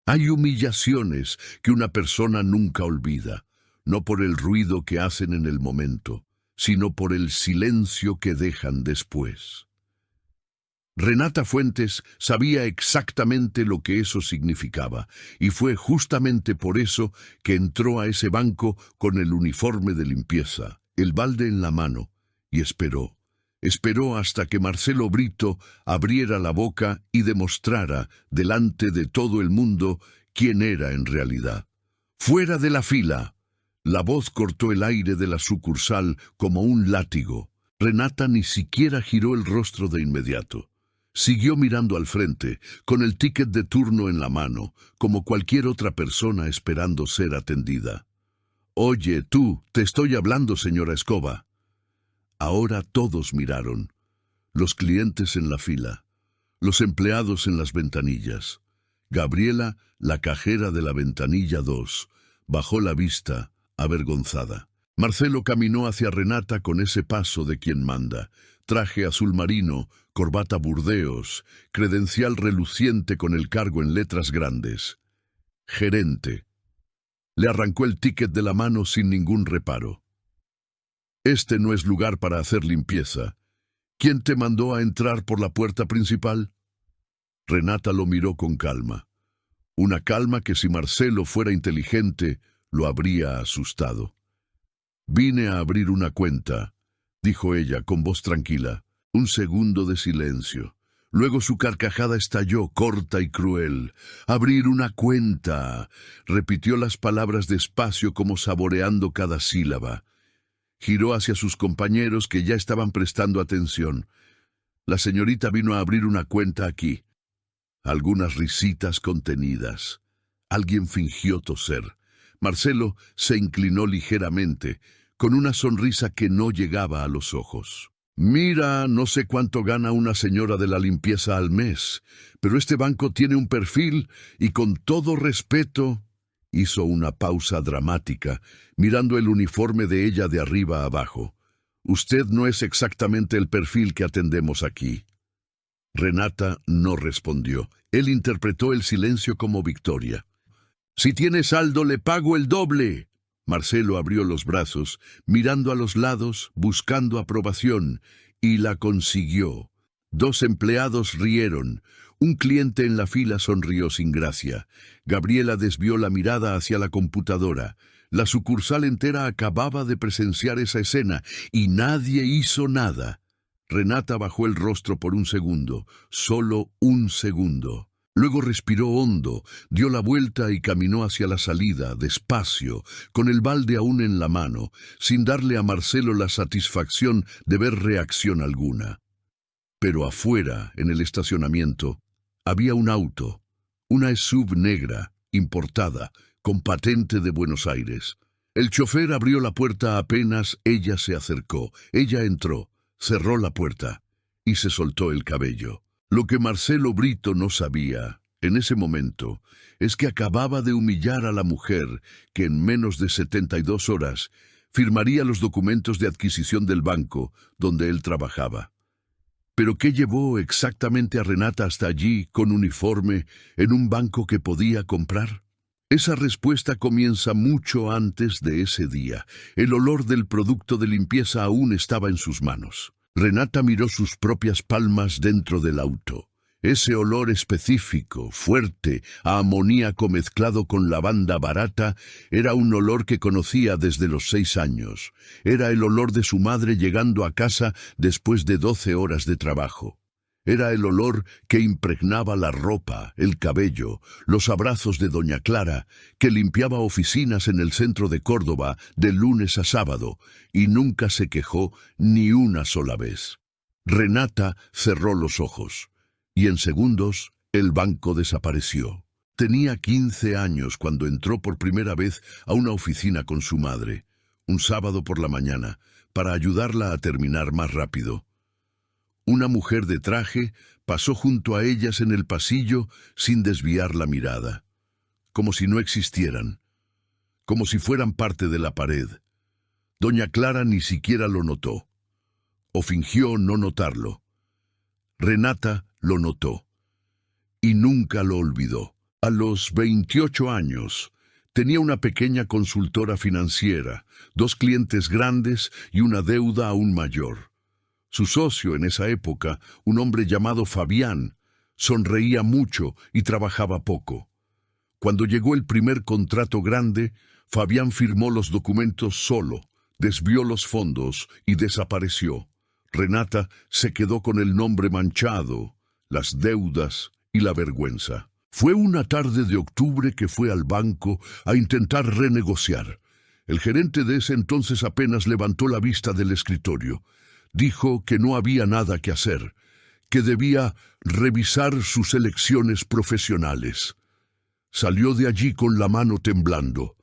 Hay humillaciones que una persona nunca olvida, no por el ruido que hacen en el momento, sino por el silencio que dejan después. Renata Fuentes sabía exactamente lo que eso significaba, y fue justamente por eso que entró a ese banco con el uniforme de limpieza, el balde en la mano, y esperó. Esperó hasta que Marcelo Brito abriera la boca y demostrara delante de todo el mundo quién era en realidad. ¡Fuera de la fila! La voz cortó el aire de la sucursal como un látigo. Renata ni siquiera giró el rostro de inmediato. Siguió mirando al frente, con el ticket de turno en la mano, como cualquier otra persona esperando ser atendida. «Oye, tú, te estoy hablando, señora Escoba». Ahora todos miraron. Los clientes en la fila, los empleados en las ventanillas. Gabriela, la cajera de la ventanilla 2, bajó la vista, avergonzada. Marcelo caminó hacia Renata con ese paso de quien manda. Traje azul marino, corbata burdeos, credencial reluciente con el cargo en letras grandes. Gerente. Le arrancó el ticket de la mano sin ningún reparo. Este no es lugar para hacer limpieza. ¿Quién te mandó a entrar por la puerta principal? Renata lo miró con calma. Una calma que si Marcelo fuera inteligente, lo habría asustado. Vine a abrir una cuenta, dijo ella con voz tranquila. Un segundo de silencio. Luego su carcajada estalló, corta y cruel. «Abrir una cuenta», repitió las palabras despacio como saboreando cada sílaba. Giró hacia sus compañeros que ya estaban prestando atención. «La señorita vino a abrir una cuenta aquí». Algunas risitas contenidas. Alguien fingió toser. Marcelo se inclinó ligeramente, con una sonrisa que no llegaba a los ojos. «Mira, no sé cuánto gana una señora de la limpieza al mes, pero este banco tiene un perfil y con todo respeto...» Hizo una pausa dramática, mirando el uniforme de ella de arriba a abajo. «Usted no es exactamente el perfil que atendemos aquí». Renata no respondió. Él interpretó el silencio como victoria. «Si tiene saldo, le pago el doble». Marcelo abrió los brazos, mirando a los lados, buscando aprobación, y la consiguió. Dos empleados rieron. Un cliente en la fila sonrió sin gracia. Gabriela desvió la mirada hacia la computadora. La sucursal entera acababa de presenciar esa escena, y nadie hizo nada. Renata bajó el rostro por un segundo, solo un segundo. Luego respiró hondo, dio la vuelta y caminó hacia la salida, despacio, con el balde aún en la mano, sin darle a Marcelo la satisfacción de ver reacción alguna. Pero afuera, en el estacionamiento, había un auto, una SUV negra, importada, con patente de Buenos Aires. El chofer abrió la puerta apenas ella se acercó. Ella entró, cerró la puerta y se soltó el cabello. Lo que Marcelo Brito no sabía, en ese momento, es que acababa de humillar a la mujer que en menos de 72 horas firmaría los documentos de adquisición del banco donde él trabajaba. ¿Pero qué llevó exactamente a Renata hasta allí, con uniforme, en un banco que podía comprar? Esa respuesta comienza mucho antes de ese día. El olor del producto de limpieza aún estaba en sus manos. Renata miró sus propias palmas dentro del auto. Ese olor específico, fuerte, a amoníaco mezclado con lavanda barata, era un olor que conocía desde los 6 años. Era el olor de su madre llegando a casa después de 12 horas de trabajo. Era el olor que impregnaba la ropa, el cabello, los abrazos de doña Clara, que limpiaba oficinas en el centro de Córdoba de lunes a sábado, y nunca se quejó ni una sola vez. Renata cerró los ojos, y en segundos el banco desapareció. Tenía 15 años cuando entró por primera vez a una oficina con su madre, un sábado por la mañana, para ayudarla a terminar más rápido. Una mujer de traje pasó junto a ellas en el pasillo sin desviar la mirada, como si no existieran, como si fueran parte de la pared. Doña Clara ni siquiera lo notó, o fingió no notarlo. Renata lo notó, y nunca lo olvidó. A los 28 años, tenía una pequeña consultora financiera, 2 clientes grandes y una deuda aún mayor. Su socio en esa época, un hombre llamado Fabián, sonreía mucho y trabajaba poco. Cuando llegó el primer contrato grande, Fabián firmó los documentos solo, desvió los fondos y desapareció. Renata se quedó con el nombre manchado, las deudas y la vergüenza. Fue una tarde de octubre que fue al banco a intentar renegociar. El gerente de ese entonces apenas levantó la vista del escritorio. Dijo que no había nada que hacer, que debía revisar sus elecciones profesionales. Salió de allí con la mano temblando,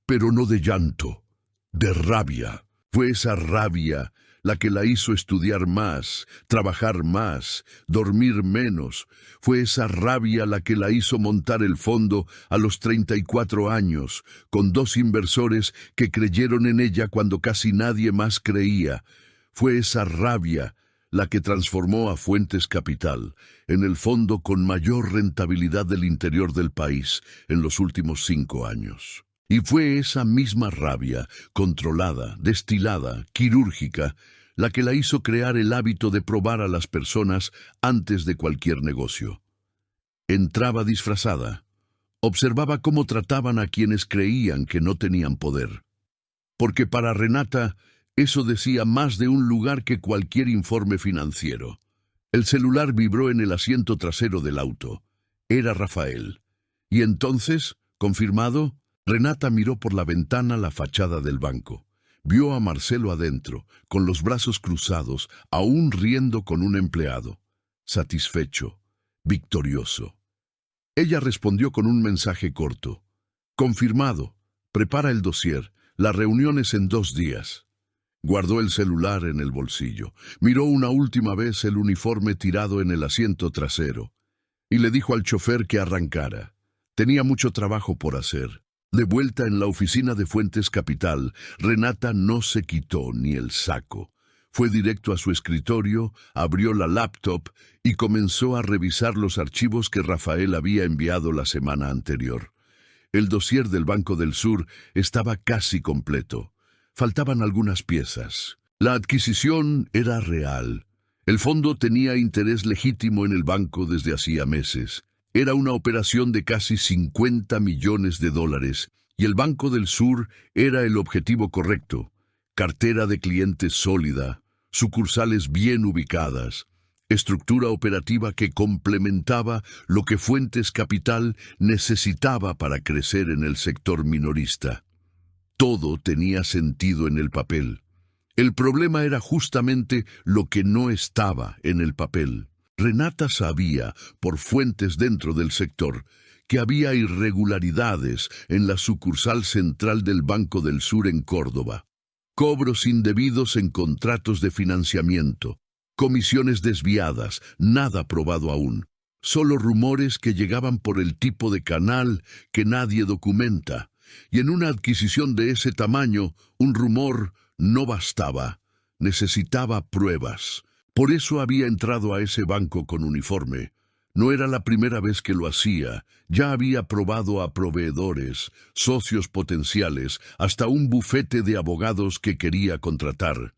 pero no de llanto, de rabia. Fue esa rabia la que la hizo estudiar más, trabajar más, dormir menos. Fue esa rabia la que la hizo montar el fondo a los 34 años, con 2 inversores que creyeron en ella cuando casi nadie más creía. Fue esa rabia la que transformó a Fuentes Capital en el fondo con mayor rentabilidad del interior del país en los últimos 5 años. Y fue esa misma rabia, controlada, destilada, quirúrgica, la que la hizo crear el hábito de probar a las personas antes de cualquier negocio. Entraba disfrazada. Observaba cómo trataban a quienes creían que no tenían poder. Porque para Renata, eso decía más de un lugar que cualquier informe financiero. El celular vibró en el asiento trasero del auto. Era Rafael. Y entonces, confirmado, Renata miró por la ventana la fachada del banco. Vio a Marcelo adentro, con los brazos cruzados, aún riendo con un empleado. Satisfecho, victorioso. Ella respondió con un mensaje corto. Confirmado. Prepara el dossier. La reunión es en 2 días. Guardó el celular en el bolsillo. Miró una última vez el uniforme tirado en el asiento trasero. Y le dijo al chofer que arrancara. Tenía mucho trabajo por hacer. De vuelta en la oficina de Fuentes Capital, Renata no se quitó ni el saco. Fue directo a su escritorio, abrió la laptop y comenzó a revisar los archivos que Rafael había enviado la semana anterior. El dossier del Banco del Sur estaba casi completo. Faltaban algunas piezas. La adquisición era real. El fondo tenía interés legítimo en el banco desde hacía meses. Era una operación de casi 50 millones de dólares y el Banco del Sur era el objetivo correcto. Cartera de clientes sólida, sucursales bien ubicadas, estructura operativa que complementaba lo que Fuentes Capital necesitaba para crecer en el sector minorista. Todo tenía sentido en el papel. El problema era justamente lo que no estaba en el papel. Renata sabía, por fuentes dentro del sector, que había irregularidades en la sucursal central del Banco del Sur en Córdoba. Cobros indebidos en contratos de financiamiento, comisiones desviadas, nada probado aún. Solo rumores que llegaban por el tipo de canal que nadie documenta. Y en una adquisición de ese tamaño, un rumor no bastaba. Necesitaba pruebas. Por eso había entrado a ese banco con uniforme. No era la primera vez que lo hacía. Ya había probado a proveedores, socios potenciales, hasta un bufete de abogados que quería contratar.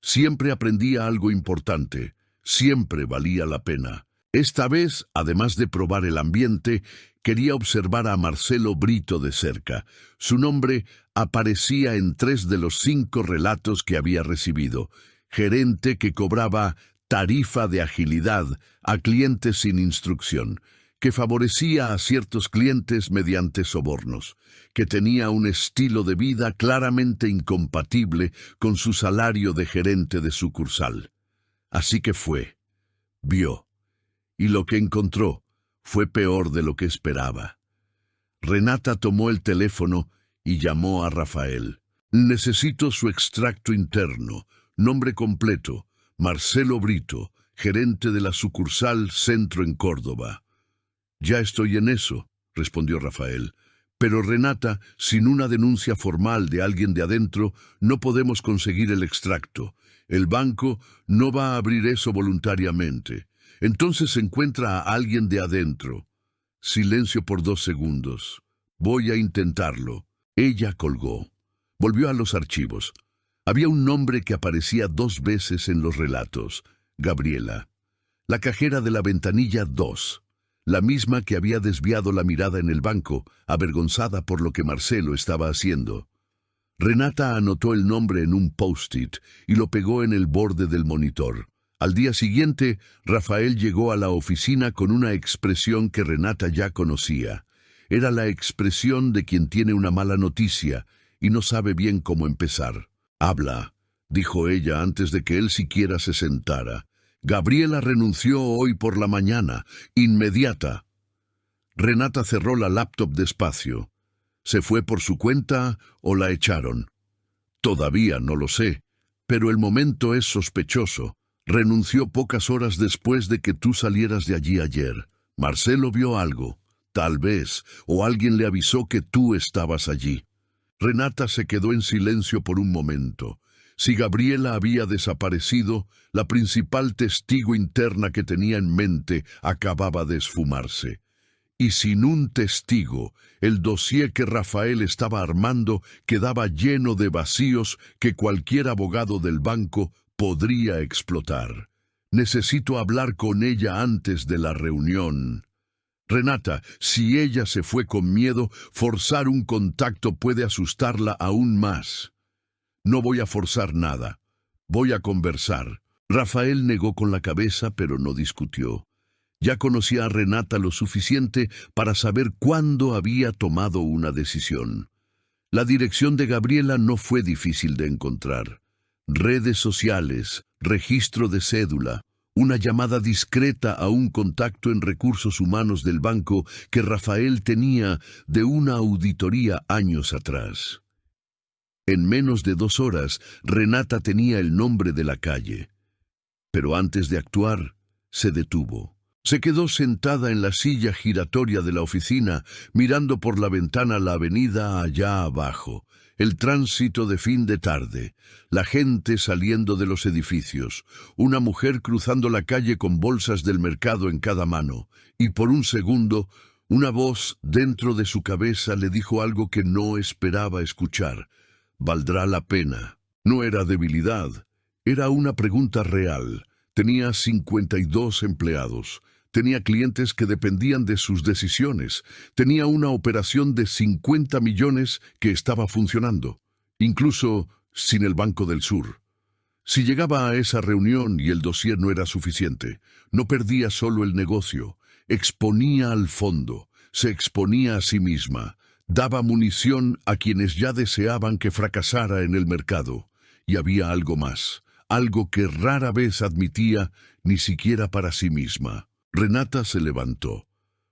Siempre aprendía algo importante. Siempre valía la pena. Esta vez, además de probar el ambiente, quería observar a Marcelo Brito de cerca. Su nombre aparecía en 3 de los 5 relatos que había recibido. Gerente que cobraba tarifa de agilidad a clientes sin instrucción, que favorecía a ciertos clientes mediante sobornos, que tenía un estilo de vida claramente incompatible con su salario de gerente de sucursal. Así que fue, vio, y lo que encontró fue peor de lo que esperaba. Renata tomó el teléfono y llamó a Rafael. Necesito su extracto interno. Nombre completo, Marcelo Brito, gerente de la sucursal Centro en Córdoba. Ya estoy en eso, respondió Rafael. Pero Renata, sin una denuncia formal de alguien de adentro, no podemos conseguir el extracto. El banco no va a abrir eso voluntariamente. Entonces se encuentra a alguien de adentro. Silencio por 2 segundos. Voy a intentarlo. Ella colgó. Volvió a los archivos. Había un nombre que aparecía 2 veces en los relatos. Gabriela. La cajera de la ventanilla 2. La misma que había desviado la mirada en el banco, avergonzada por lo que Marcelo estaba haciendo. Renata anotó el nombre en un post-it y lo pegó en el borde del monitor. Al día siguiente, Rafael llegó a la oficina con una expresión que Renata ya conocía. Era la expresión de quien tiene una mala noticia y no sabe bien cómo empezar. «Habla», dijo ella antes de que él siquiera se sentara. «Gabriela renunció hoy por la mañana, inmediata». Renata cerró la laptop despacio. ¿Se fue por su cuenta o la echaron? Todavía no lo sé, pero el momento es sospechoso. Renunció pocas horas después de que tú salieras de allí ayer. Marcelo vio algo, tal vez, o alguien le avisó que tú estabas allí. Renata se quedó en silencio por un momento. Si Gabriela había desaparecido, la principal testigo interna que tenía en mente acababa de esfumarse. Y sin un testigo, el dossier que Rafael estaba armando quedaba lleno de vacíos que cualquier abogado del banco podría explotar. Necesito hablar con ella antes de la reunión. Renata, si ella se fue con miedo, forzar un contacto puede asustarla aún más. No voy a forzar nada. Voy a conversar. Rafael negó con la cabeza, pero no discutió. Ya conocía a Renata lo suficiente para saber cuándo había tomado una decisión. La dirección de Gabriela no fue difícil de encontrar. Redes sociales, registro de cédula, una llamada discreta a un contacto en recursos humanos del banco que Rafael tenía de una auditoría años atrás. En menos de 2 horas, Renata tenía el nombre de la calle. Pero antes de actuar, se detuvo. Se quedó sentada en la silla giratoria de la oficina, mirando por la ventana la avenida allá abajo, el tránsito de fin de tarde, la gente saliendo de los edificios, una mujer cruzando la calle con bolsas del mercado en cada mano, y por un segundo, una voz dentro de su cabeza le dijo algo que no esperaba escuchar. «Valdrá la pena». No era debilidad, era una pregunta real. Tenía 52 empleados. Tenía clientes que dependían de sus decisiones. Tenía una operación de 50 millones que estaba funcionando, incluso sin el Banco del Sur. Si llegaba a esa reunión y el dossier no era suficiente, no perdía solo el negocio, exponía al fondo, se exponía a sí misma, daba munición a quienes ya deseaban que fracasara en el mercado. Y había algo más, algo que rara vez admitía ni siquiera para sí misma. Renata se levantó.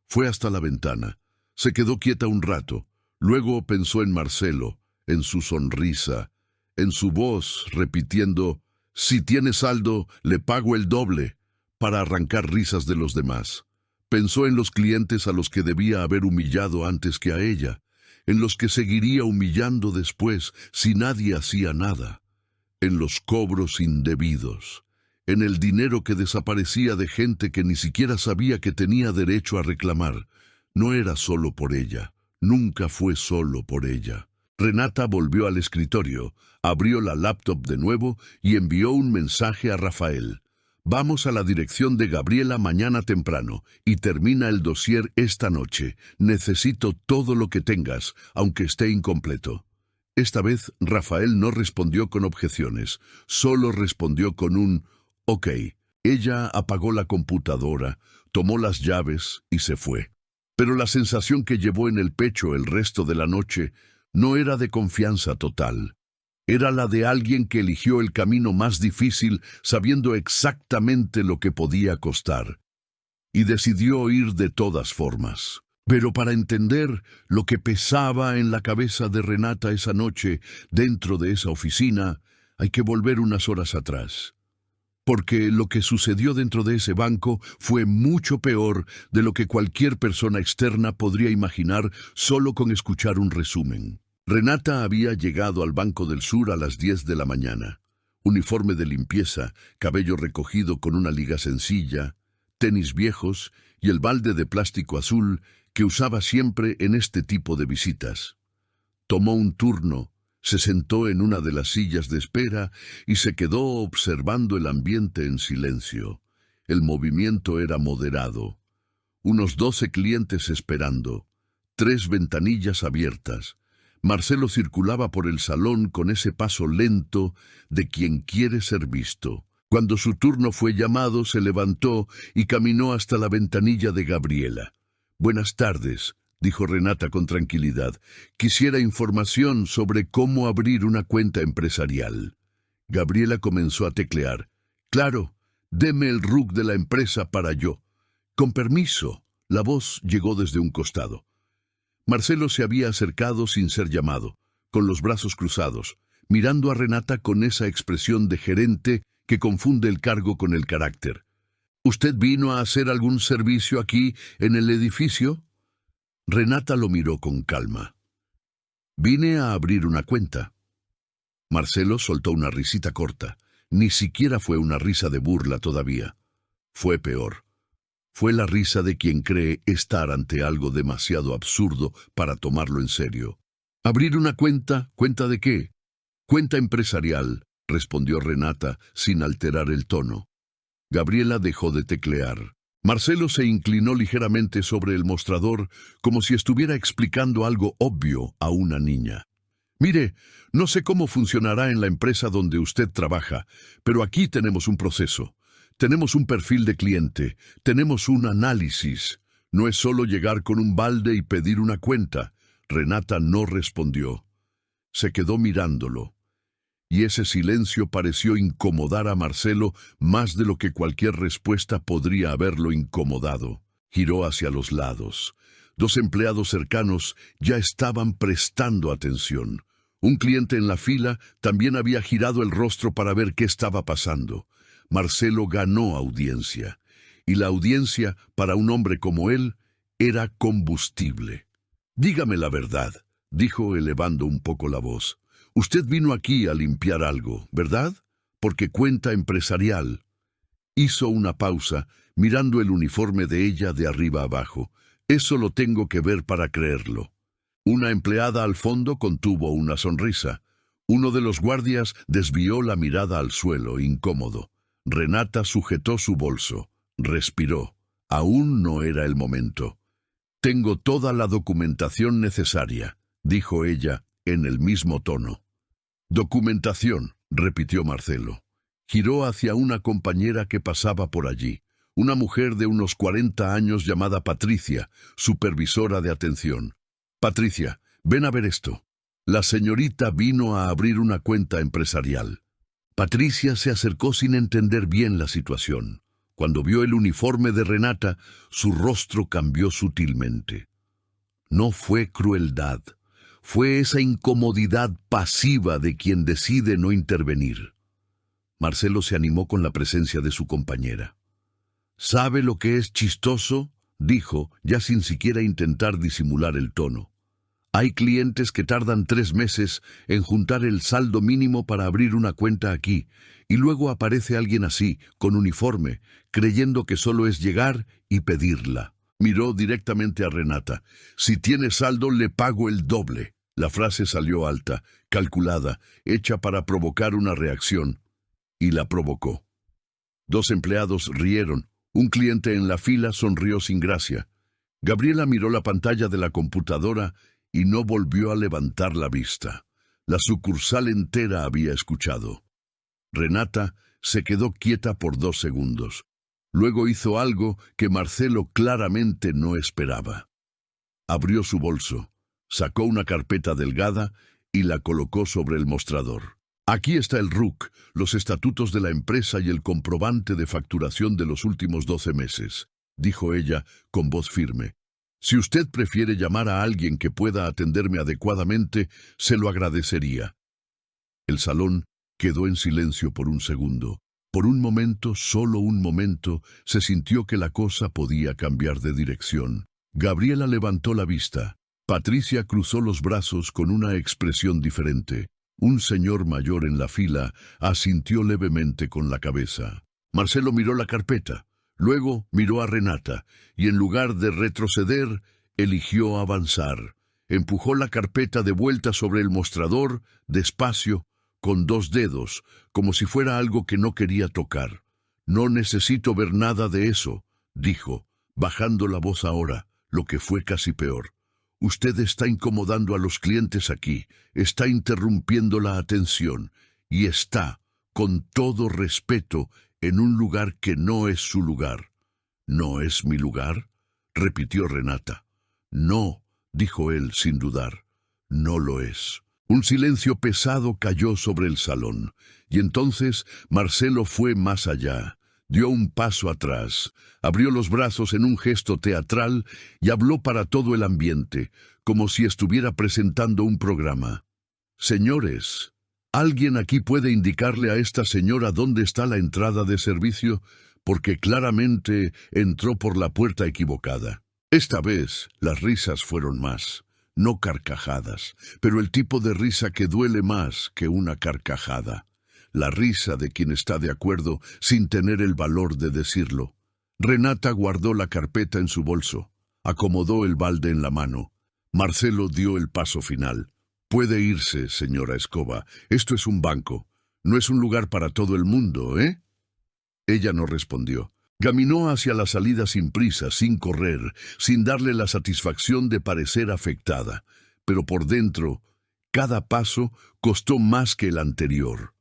Fue hasta la ventana. Se quedó quieta un rato. Luego pensó en Marcelo, en su sonrisa, en su voz repitiendo: «Si tiene saldo, le pago el doble», para arrancar risas de los demás. Pensó en los clientes a los que debía haber humillado antes que a ella, en los que seguiría humillando después si nadie hacía nada, en los cobros indebidos, en el dinero que desaparecía de gente que ni siquiera sabía que tenía derecho a reclamar. No era solo por ella, nunca fue solo por ella. Renata volvió al escritorio, abrió la laptop de nuevo y envió un mensaje a Rafael. «Vamos a la dirección de Gabriela mañana temprano y termina el dossier esta noche. Necesito todo lo que tengas, aunque esté incompleto». Esta vez Rafael no respondió con objeciones, solo respondió con un «Ok». Ella apagó la computadora, tomó las llaves y se fue. Pero la sensación que llevó en el pecho el resto de la noche no era de confianza total. Era la de alguien que eligió el camino más difícil sabiendo exactamente lo que podía costar. Y decidió ir de todas formas. Pero para entender lo que pesaba en la cabeza de Renata esa noche dentro de esa oficina, hay que volver unas horas atrás. Porque lo que sucedió dentro de ese banco fue mucho peor de lo que cualquier persona externa podría imaginar solo con escuchar un resumen. Renata había llegado al Banco del Sur a las 10 de la mañana. Uniforme de limpieza, cabello recogido con una liga sencilla. tenis viejos y el balde de plástico azul que usaba siempre en este tipo de visitas. Tomó un turno, se sentó en una de las sillas de espera y se quedó observando el ambiente en silencio. El movimiento era moderado. Unos 12 clientes esperando, 3 ventanillas abiertas. Marcelo circulaba por el salón con ese paso lento de quien quiere ser visto. Cuando su turno fue llamado, se levantó y caminó hasta la ventanilla de Gabriela. «Buenas tardes», dijo Renata con tranquilidad. «Quisiera información sobre cómo abrir una cuenta empresarial». Gabriela comenzó a teclear. «Claro, deme el RUC de la empresa para yo». «Con permiso», la voz llegó desde un costado. Marcelo se había acercado sin ser llamado, con los brazos cruzados, mirando a Renata con esa expresión de gerente que confunde el cargo con el carácter. «¿Usted vino a hacer algún servicio aquí en el edificio?» Renata lo miró con calma. «Vine a abrir una cuenta». Marcelo soltó una risita corta. Ni siquiera fue una risa de burla todavía. Fue peor. Fue la risa de quien cree estar ante algo demasiado absurdo para tomarlo en serio. «¿Abrir una cuenta? ¿Cuenta de qué?» «Cuenta empresarial», respondió Renata sin alterar el tono. Gabriela dejó de teclear. Marcelo se inclinó ligeramente sobre el mostrador como si estuviera explicando algo obvio a una niña. «Mire, no sé cómo funcionará en la empresa donde usted trabaja, pero aquí tenemos un proceso. Tenemos un perfil de cliente, tenemos un análisis. No es solo llegar con un balde y pedir una cuenta». Renata no respondió. Se quedó mirándolo. Y ese silencio pareció incomodar a Marcelo más de lo que cualquier respuesta podría haberlo incomodado. Giró hacia los lados. 2 empleados cercanos ya estaban prestando atención. Un cliente en la fila también había girado el rostro para ver qué estaba pasando. Marcelo ganó audiencia. Y la audiencia, para un hombre como él, era combustible. «Dígame la verdad», dijo elevando un poco la voz. «Usted vino aquí a limpiar algo, ¿verdad? Porque cuenta empresarial». Hizo una pausa, mirando el uniforme de ella de arriba abajo. «Eso lo tengo que ver para creerlo». Una empleada al fondo contuvo una sonrisa. Uno de los guardias desvió la mirada al suelo, incómodo. Renata sujetó su bolso. Respiró. Aún no era el momento. «Tengo toda la documentación necesaria», dijo ella en el mismo tono. «Documentación», repitió Marcelo. Giró hacia una compañera que pasaba por allí, una mujer de unos 40 años llamada Patricia, supervisora de atención. «Patricia, ven a ver esto. La señorita vino a abrir una cuenta empresarial». Patricia se acercó sin entender bien la situación. Cuando vio el uniforme de Renata, su rostro cambió sutilmente. No fue crueldad. Fue esa incomodidad pasiva de quien decide no intervenir. Marcelo se animó con la presencia de su compañera. «¿Sabe lo que es chistoso?», dijo, ya sin siquiera intentar disimular el tono. «Hay clientes que tardan 3 meses en juntar el saldo mínimo para abrir una cuenta aquí, y luego aparece alguien así, con uniforme, creyendo que solo es llegar y pedirla». Miró directamente a Renata. «Si tiene saldo, le pago el doble». La frase salió alta, calculada, hecha para provocar una reacción. Y la provocó. 2 empleados rieron. Un cliente en la fila sonrió sin gracia. Gabriela miró la pantalla de la computadora y no volvió a levantar la vista. La sucursal entera había escuchado. Renata se quedó quieta por 2 segundos. Luego hizo algo que Marcelo claramente no esperaba. Abrió su bolso, sacó una carpeta delgada y la colocó sobre el mostrador. «Aquí está el RUC, los estatutos de la empresa y el comprobante de facturación de los últimos 12 meses», dijo ella con voz firme. «Si usted prefiere llamar a alguien que pueda atenderme adecuadamente, se lo agradecería». El salón quedó en silencio por un segundo. Por un momento, solo un momento, se sintió que la cosa podía cambiar de dirección. Gabriela levantó la vista. Patricia cruzó los brazos con una expresión diferente. Un señor mayor en la fila asintió levemente con la cabeza. Marcelo miró la carpeta. Luego miró a Renata y en lugar de retroceder, eligió avanzar. Empujó la carpeta de vuelta sobre el mostrador, despacio, con 2 dedos, como si fuera algo que no quería tocar. «No necesito ver nada de eso», dijo, bajando la voz ahora, lo que fue casi peor. «Usted está incomodando a los clientes aquí, está interrumpiendo la atención, y está, con todo respeto, en un lugar que no es su lugar». «¿No es mi lugar?», repitió Renata. «No», dijo él sin dudar, «no lo es». Un silencio pesado cayó sobre el salón, y entonces Marcelo fue más allá. Dio un paso atrás, abrió los brazos en un gesto teatral y habló para todo el ambiente, como si estuviera presentando un programa. «Señores, ¿alguien aquí puede indicarle a esta señora dónde está la entrada de servicio? Porque claramente entró por la puerta equivocada». Esta vez las risas fueron más. No carcajadas, pero el tipo de risa que duele más que una carcajada. La risa de quien está de acuerdo sin tener el valor de decirlo. Renata guardó la carpeta en su bolso, acomodó el balde en la mano. Marcelo dio el paso final. «Puede irse, señora Escoba. Esto es un banco. No es un lugar para todo el mundo, ¿eh?» Ella no respondió. Caminó hacia la salida sin prisa, sin correr, sin darle la satisfacción de parecer afectada. Pero por dentro, cada paso costó más que el anterior.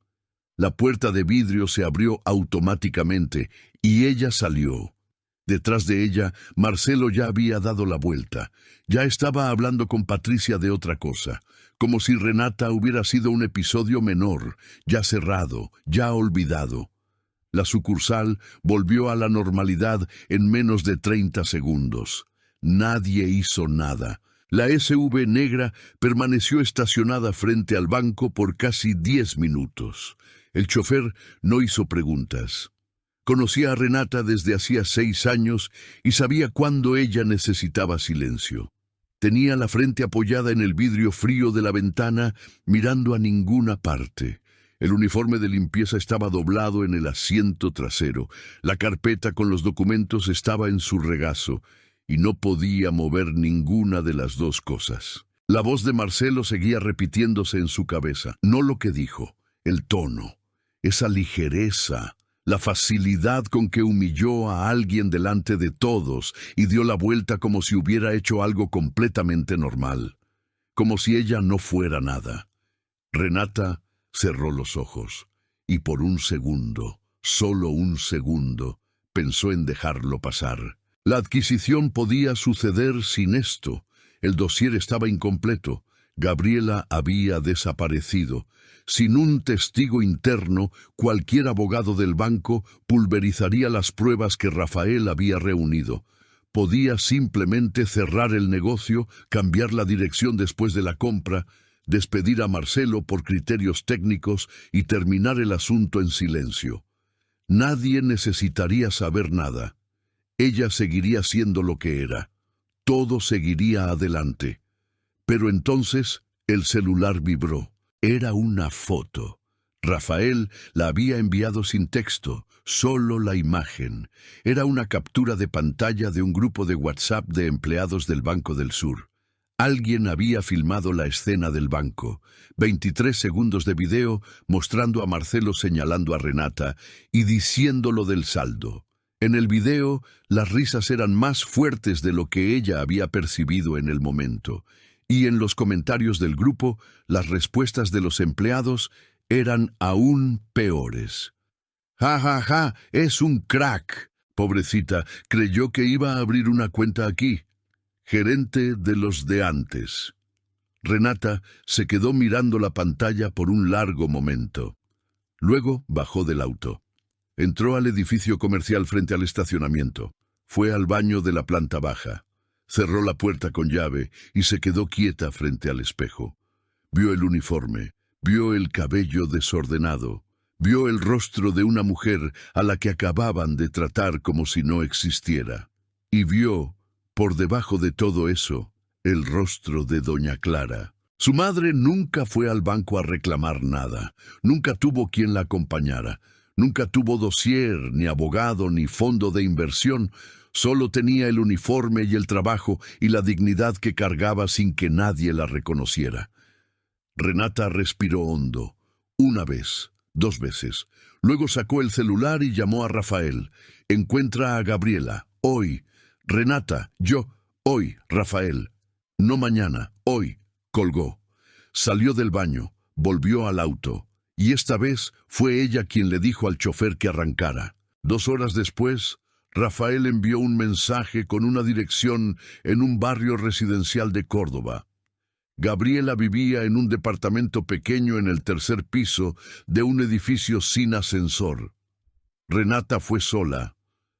La puerta de vidrio se abrió automáticamente y ella salió. Detrás de ella, Marcelo ya había dado la vuelta. Ya estaba hablando con Patricia de otra cosa, como si Renata hubiera sido un episodio menor, ya cerrado, ya olvidado. La sucursal volvió a la normalidad en menos de 30 segundos. Nadie hizo nada. La SUV negra permaneció estacionada frente al banco por casi 10 minutos. El chofer no hizo preguntas. Conocía a Renata desde hacía 6 años y sabía cuándo ella necesitaba silencio. Tenía la frente apoyada en el vidrio frío de la ventana, mirando a ninguna parte. El uniforme de limpieza estaba doblado en el asiento trasero. La carpeta con los documentos estaba en su regazo, y no podía mover ninguna de las dos cosas. La voz de Marcelo seguía repitiéndose en su cabeza. No lo que dijo, el tono, esa ligereza, la facilidad con que humilló a alguien delante de todos y dio la vuelta como si hubiera hecho algo completamente normal, como si ella no fuera nada. Renata cerró los ojos y por un segundo, solo un segundo, pensó en dejarlo pasar. La adquisición podía suceder sin esto. El dossier estaba incompleto. Gabriela había desaparecido. Sin un testigo interno, cualquier abogado del banco pulverizaría las pruebas que Rafael había reunido. Podía simplemente cerrar el negocio, cambiar la dirección después de la compra, despedir a Marcelo por criterios técnicos y terminar el asunto en silencio. Nadie necesitaría saber nada. Ella seguiría siendo lo que era. Todo seguiría adelante. Pero entonces el celular vibró. Era una foto. Rafael la había enviado sin texto, solo la imagen. Era una captura de pantalla de un grupo de WhatsApp de empleados del Banco del Sur. Alguien había filmado la escena del banco. 23 segundos de video mostrando a Marcelo señalando a Renata y diciendo lo del saldo. En el video, las risas eran más fuertes de lo que ella había percibido en el momento. Y en los comentarios del grupo, las respuestas de los empleados eran aún peores. «Ja, ja, ja, es un crack. Pobrecita, creyó que iba a abrir una cuenta aquí. Gerente de los de antes». Renata se quedó mirando la pantalla por un largo momento. Luego bajó del auto. Entró al edificio comercial frente al estacionamiento. Fue al baño de la planta baja. Cerró la puerta con llave y se quedó quieta frente al espejo. Vio el uniforme, vio el cabello desordenado, vio el rostro de una mujer a la que acababan de tratar como si no existiera. Y vio, por debajo de todo eso, el rostro de doña Clara. Su madre nunca fue al banco a reclamar nada, nunca tuvo quien la acompañara, Nunca tuvo dossier, ni abogado, ni fondo de inversión. Solo tenía el uniforme y el trabajo y la dignidad que cargaba sin que nadie la reconociera. Renata respiró hondo. Una vez, 2 veces. Luego sacó el celular y llamó a Rafael. Encuentra a Gabriela. Hoy. Renata, yo. Hoy, Rafael. No mañana, hoy. Colgó. Salió del baño, volvió al auto. Y esta vez fue ella quien le dijo al chofer que arrancara. 2 horas después, Rafael envió un mensaje con una dirección en un barrio residencial de Córdoba. Gabriela vivía en un departamento pequeño en el 3er piso de un edificio sin ascensor. Renata fue sola,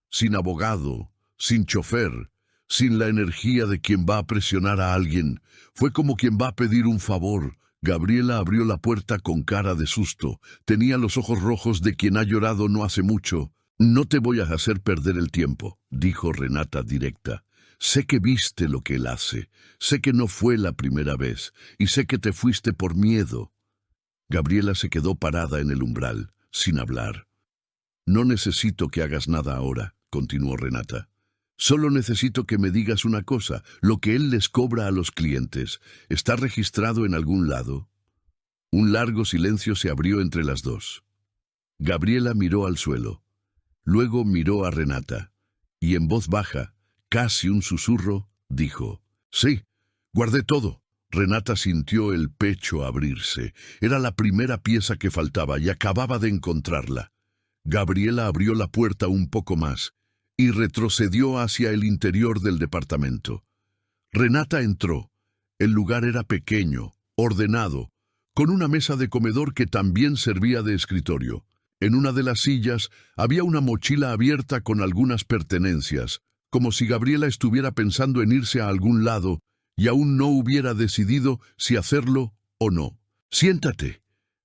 sin abogado, sin chofer, sin la energía de quien va a presionar a alguien. Fue como quien va a pedir un favor. Gabriela abrió la puerta con cara de susto. Tenía los ojos rojos de quien ha llorado no hace mucho. «No te voy a hacer perder el tiempo», dijo Renata directa. «Sé que viste lo que él hace. Sé que no fue la primera vez. Y sé que te fuiste por miedo». Gabriela se quedó parada en el umbral, sin hablar. «No necesito que hagas nada ahora», continuó Renata. «Solo necesito que me digas una cosa. Lo que él les cobra a los clientes, ¿está registrado en algún lado?» Un largo silencio se abrió entre las dos. Gabriela miró al suelo. Luego miró a Renata, y en voz baja, casi un susurro, dijo: «Sí, guardé todo». Renata sintió el pecho abrirse. Era la primera pieza que faltaba y acababa de encontrarla. Gabriela abrió la puerta un poco más y retrocedió hacia el interior del departamento. Renata entró. El lugar era pequeño, ordenado, con una mesa de comedor que también servía de escritorio. En una de las sillas había una mochila abierta con algunas pertenencias, como si Gabriela estuviera pensando en irse a algún lado y aún no hubiera decidido si hacerlo o no. «Siéntate»,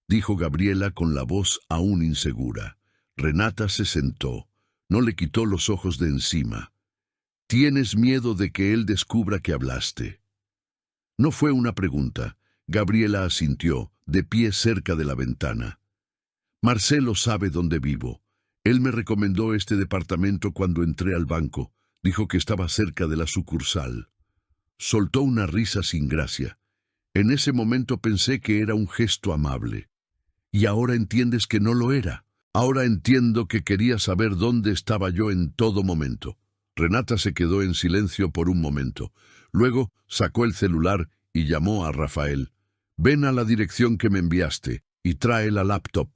dijo Gabriela con la voz aún insegura. Renata se sentó. No le quitó los ojos de encima. «¿Tienes miedo de que él descubra que hablaste?» No fue una pregunta. Gabriela asintió, de pie cerca de la ventana. «Marcelo sabe dónde vivo. Él me recomendó este departamento cuando entré al banco. Dijo que estaba cerca de la sucursal». Soltó una risa sin gracia. En ese momento pensé que era un gesto amable. «¿Y ahora entiendes que no lo era?» «Ahora entiendo que quería saber dónde estaba yo en todo momento». Renata se quedó en silencio por un momento. Luego sacó el celular y llamó a Rafael. «Ven a la dirección que me enviaste y trae la laptop».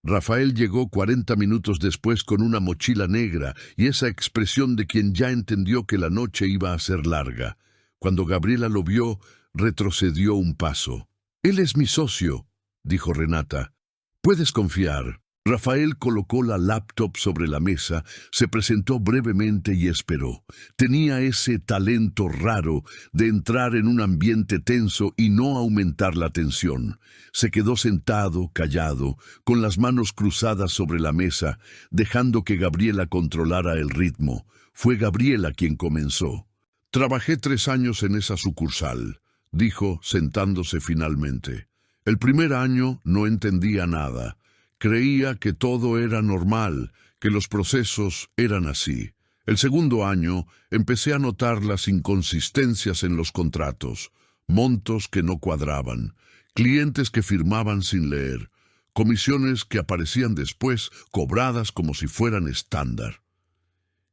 Rafael llegó 40 minutos después con una mochila negra y esa expresión de quien ya entendió que la noche iba a ser larga. Cuando Gabriela lo vio, retrocedió un paso. «Él es mi socio», dijo Renata. «Puedes confiar». Rafael colocó la laptop sobre la mesa, se presentó brevemente y esperó. Tenía ese talento raro de entrar en un ambiente tenso y no aumentar la tensión. Se quedó sentado, callado, con las manos cruzadas sobre la mesa, dejando que Gabriela controlara el ritmo. Fue Gabriela quien comenzó. «Trabajé 3 años en esa sucursal», dijo, sentándose finalmente. «El primer año no entendía nada. Creía que todo era normal, que los procesos eran así. El segundo año empecé a notar las inconsistencias en los contratos, montos que no cuadraban, clientes que firmaban sin leer, comisiones que aparecían después cobradas como si fueran estándar».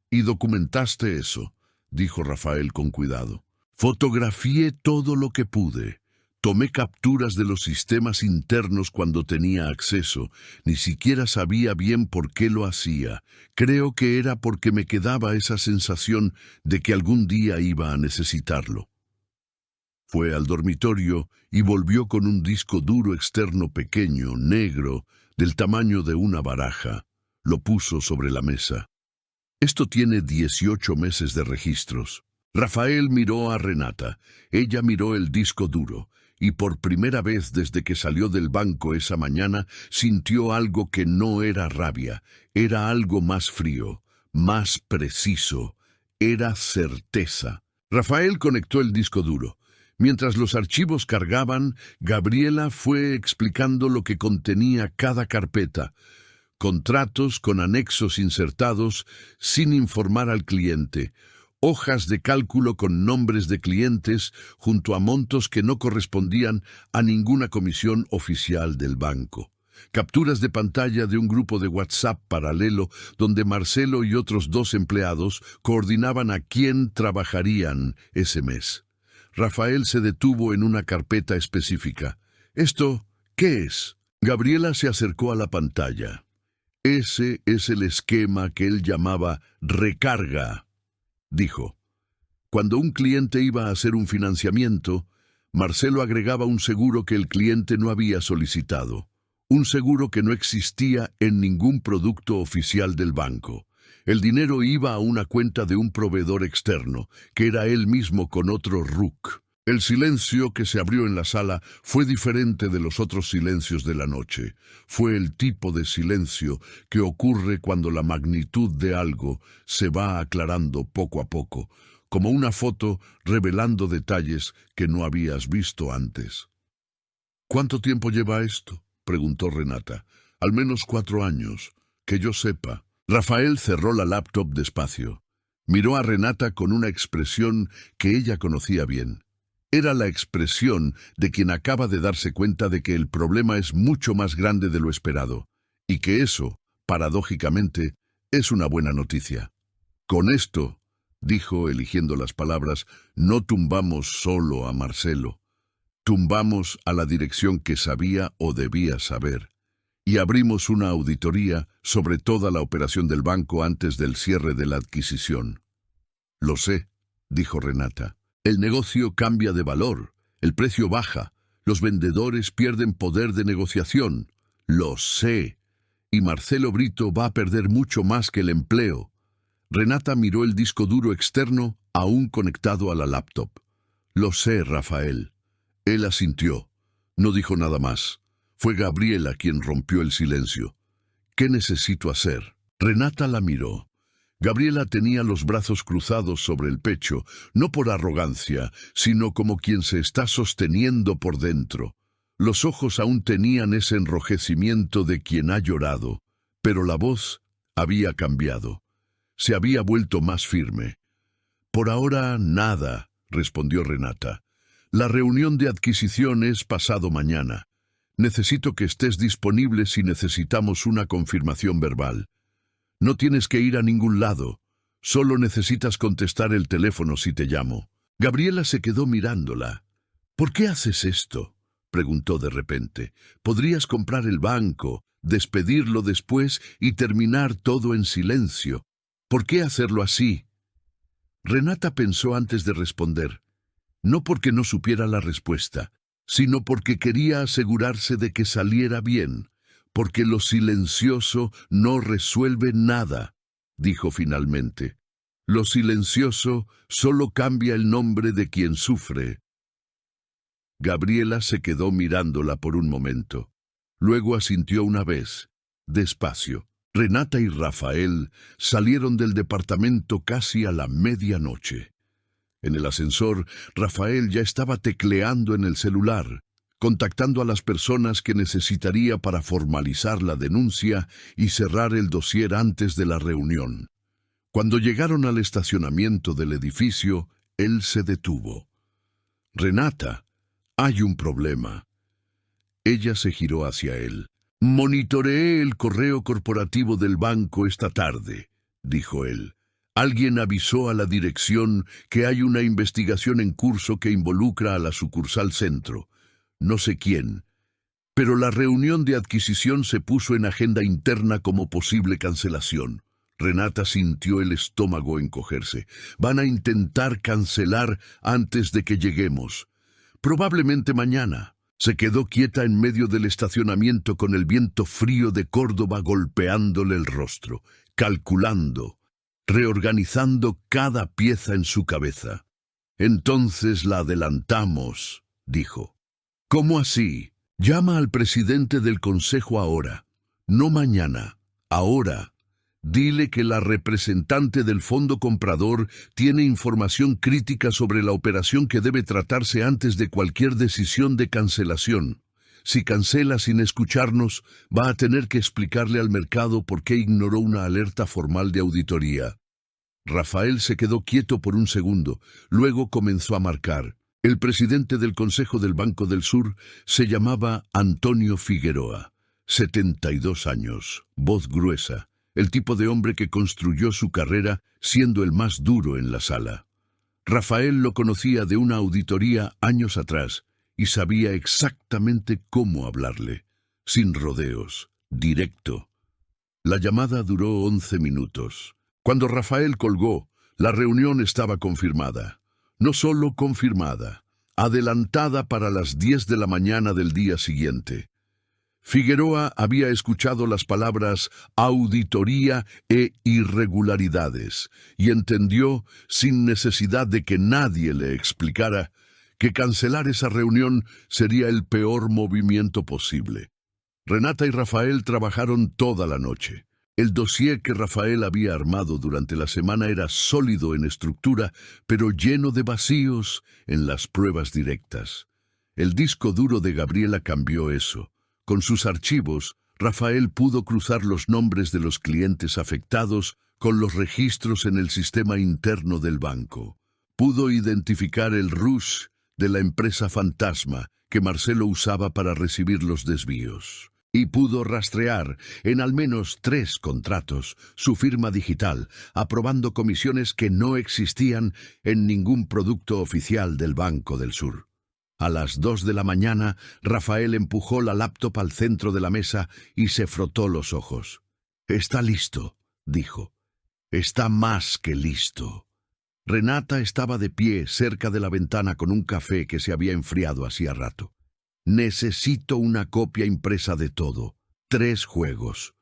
«¿Y documentaste eso?», dijo Rafael con cuidado. «Fotografié todo lo que pude. Tomé capturas de los sistemas internos cuando tenía acceso. Ni siquiera sabía bien por qué lo hacía. Creo que era porque me quedaba esa sensación de que algún día iba a necesitarlo». Fue al dormitorio y volvió con un disco duro externo pequeño, negro, del tamaño de una baraja. Lo puso sobre la mesa. «Esto tiene 18 meses de registros». Rafael miró a Renata. Ella miró el disco duro. Y por primera vez desde que salió del banco esa mañana, sintió algo que no era rabia, era algo más frío, más preciso, era certeza. Rafael conectó el disco duro. Mientras los archivos cargaban, Gabriela fue explicando lo que contenía cada carpeta. contratos con anexos insertados sin informar al cliente, hojas de cálculo con nombres de clientes junto a montos que no correspondían a ninguna comisión oficial del banco. Capturas de pantalla de un grupo de WhatsApp paralelo donde Marcelo y otros 2 empleados coordinaban a quién trabajarían ese mes. Rafael se detuvo en una carpeta específica. ¿Esto qué es? Gabriela se acercó a la pantalla. Ese es el esquema que él llamaba recarga, dijo. Cuando un cliente iba a hacer un financiamiento, Marcelo agregaba un seguro que el cliente no había solicitado. Un seguro que no existía en ningún producto oficial del banco. El dinero iba a una cuenta de un proveedor externo, que era él mismo con otro RUC. El silencio que se abrió en la sala fue diferente de los otros silencios de la noche. Fue el tipo de silencio que ocurre cuando la magnitud de algo se va aclarando poco a poco, como una foto revelando detalles que no habías visto antes. ¿Cuánto tiempo lleva esto?, preguntó Renata. Al menos 4 años, que yo sepa. Rafael cerró la laptop despacio. Miró a Renata con una expresión que ella conocía bien. Era la expresión de quien acaba de darse cuenta de que el problema es mucho más grande de lo esperado, y que eso, paradójicamente, es una buena noticia. Con esto, dijo eligiendo las palabras, no tumbamos solo a Marcelo. Tumbamos a la dirección que sabía o debía saber, y abrimos una auditoría sobre toda la operación del banco antes del cierre de la adquisición. Lo sé, dijo Renata. El negocio cambia de valor, el precio baja, los vendedores pierden poder de negociación. Lo sé. Y Marcelo Brito va a perder mucho más que el empleo. Renata miró el disco duro externo aún conectado a la laptop. Lo sé, Rafael. Él asintió. No dijo nada más. Fue Gabriela quien rompió el silencio. ¿Qué necesito hacer? Renata la miró. Gabriela tenía los brazos cruzados sobre el pecho, no por arrogancia, sino como quien se está sosteniendo por dentro. Los ojos aún tenían ese enrojecimiento de quien ha llorado, pero la voz había cambiado. Se había vuelto más firme. Por ahora, nada, respondió Renata. La reunión de adquisición es pasado mañana. Necesito que estés disponible si necesitamos una confirmación verbal. No tienes que ir a ningún lado. Solo necesitas contestar el teléfono si te llamo. Gabriela se quedó mirándola. ¿Por qué haces esto?, preguntó de repente. Podrías comprar el banco, despedirlo después y terminar todo en silencio. ¿Por qué hacerlo así? Renata pensó antes de responder. No porque no supiera la respuesta, sino porque quería asegurarse de que saliera bien, porque lo silencioso no resuelve nada, dijo finalmente. Lo silencioso solo cambia el nombre de quien sufre. Gabriela se quedó mirándola por un momento. Luego asintió una vez, despacio. Renata y Rafael salieron del departamento casi a la medianoche. En el ascensor, Rafael ya estaba tecleando en el celular, contactando a las personas que necesitaría para formalizar la denuncia y cerrar el dossier antes de la reunión. Cuando llegaron al estacionamiento del edificio, él se detuvo. «Renata, hay un problema». Ella se giró hacia él. «Monitoreé el correo corporativo del banco esta tarde», dijo él. «Alguien avisó a la dirección que hay una investigación en curso que involucra a la sucursal Centro. No sé quién, pero la reunión de adquisición se puso en agenda interna como posible cancelación». Renata sintió el estómago encogerse. «Van a intentar cancelar antes de que lleguemos. Probablemente mañana». Se quedó quieta en medio del estacionamiento con el viento frío de Córdoba golpeándole el rostro, calculando, reorganizando cada pieza en su cabeza. «Entonces la adelantamos», dijo. «¿Cómo así? Llama al presidente del consejo ahora. No mañana, ahora. Dile que la representante del fondo comprador tiene información crítica sobre la operación que debe tratarse antes de cualquier decisión de cancelación. Si cancela sin escucharnos, va a tener que explicarle al mercado por qué ignoró una alerta formal de auditoría. Rafael se quedó quieto por un segundo, luego comenzó a marcar. El presidente del Consejo del Banco del Sur se llamaba Antonio Figueroa, 72 años, voz gruesa, el tipo de hombre que construyó su carrera siendo el más duro en la sala. Rafael lo conocía de una auditoría años atrás y sabía exactamente cómo hablarle, sin rodeos, directo. La llamada duró 11 minutos. Cuando Rafael colgó, la reunión estaba confirmada. No solo confirmada, adelantada para las 10 de la mañana del día siguiente. Figueroa había escuchado las palabras auditoría e irregularidades y entendió, sin necesidad de que nadie le explicara, que cancelar esa reunión sería el peor movimiento posible. Renata y Rafael trabajaron toda la noche. El dossier que Rafael había armado durante la semana era sólido en estructura, pero lleno de vacíos en las pruebas directas. El disco duro de Gabriela cambió eso. Con sus archivos, Rafael pudo cruzar los nombres de los clientes afectados con los registros en el sistema interno del banco. Pudo identificar el rush de la empresa fantasma que Marcelo usaba para recibir los desvíos. Y pudo rastrear, en al menos 3 contratos, su firma digital, aprobando comisiones que no existían en ningún producto oficial del Banco del Sur. A las 2 de la mañana, Rafael empujó la laptop al centro de la mesa y se frotó los ojos. «Está listo», dijo. «Está más que listo». Renata estaba de pie cerca de la ventana con un café que se había enfriado hacía rato. «Necesito una copia impresa de todo. 3 juegos.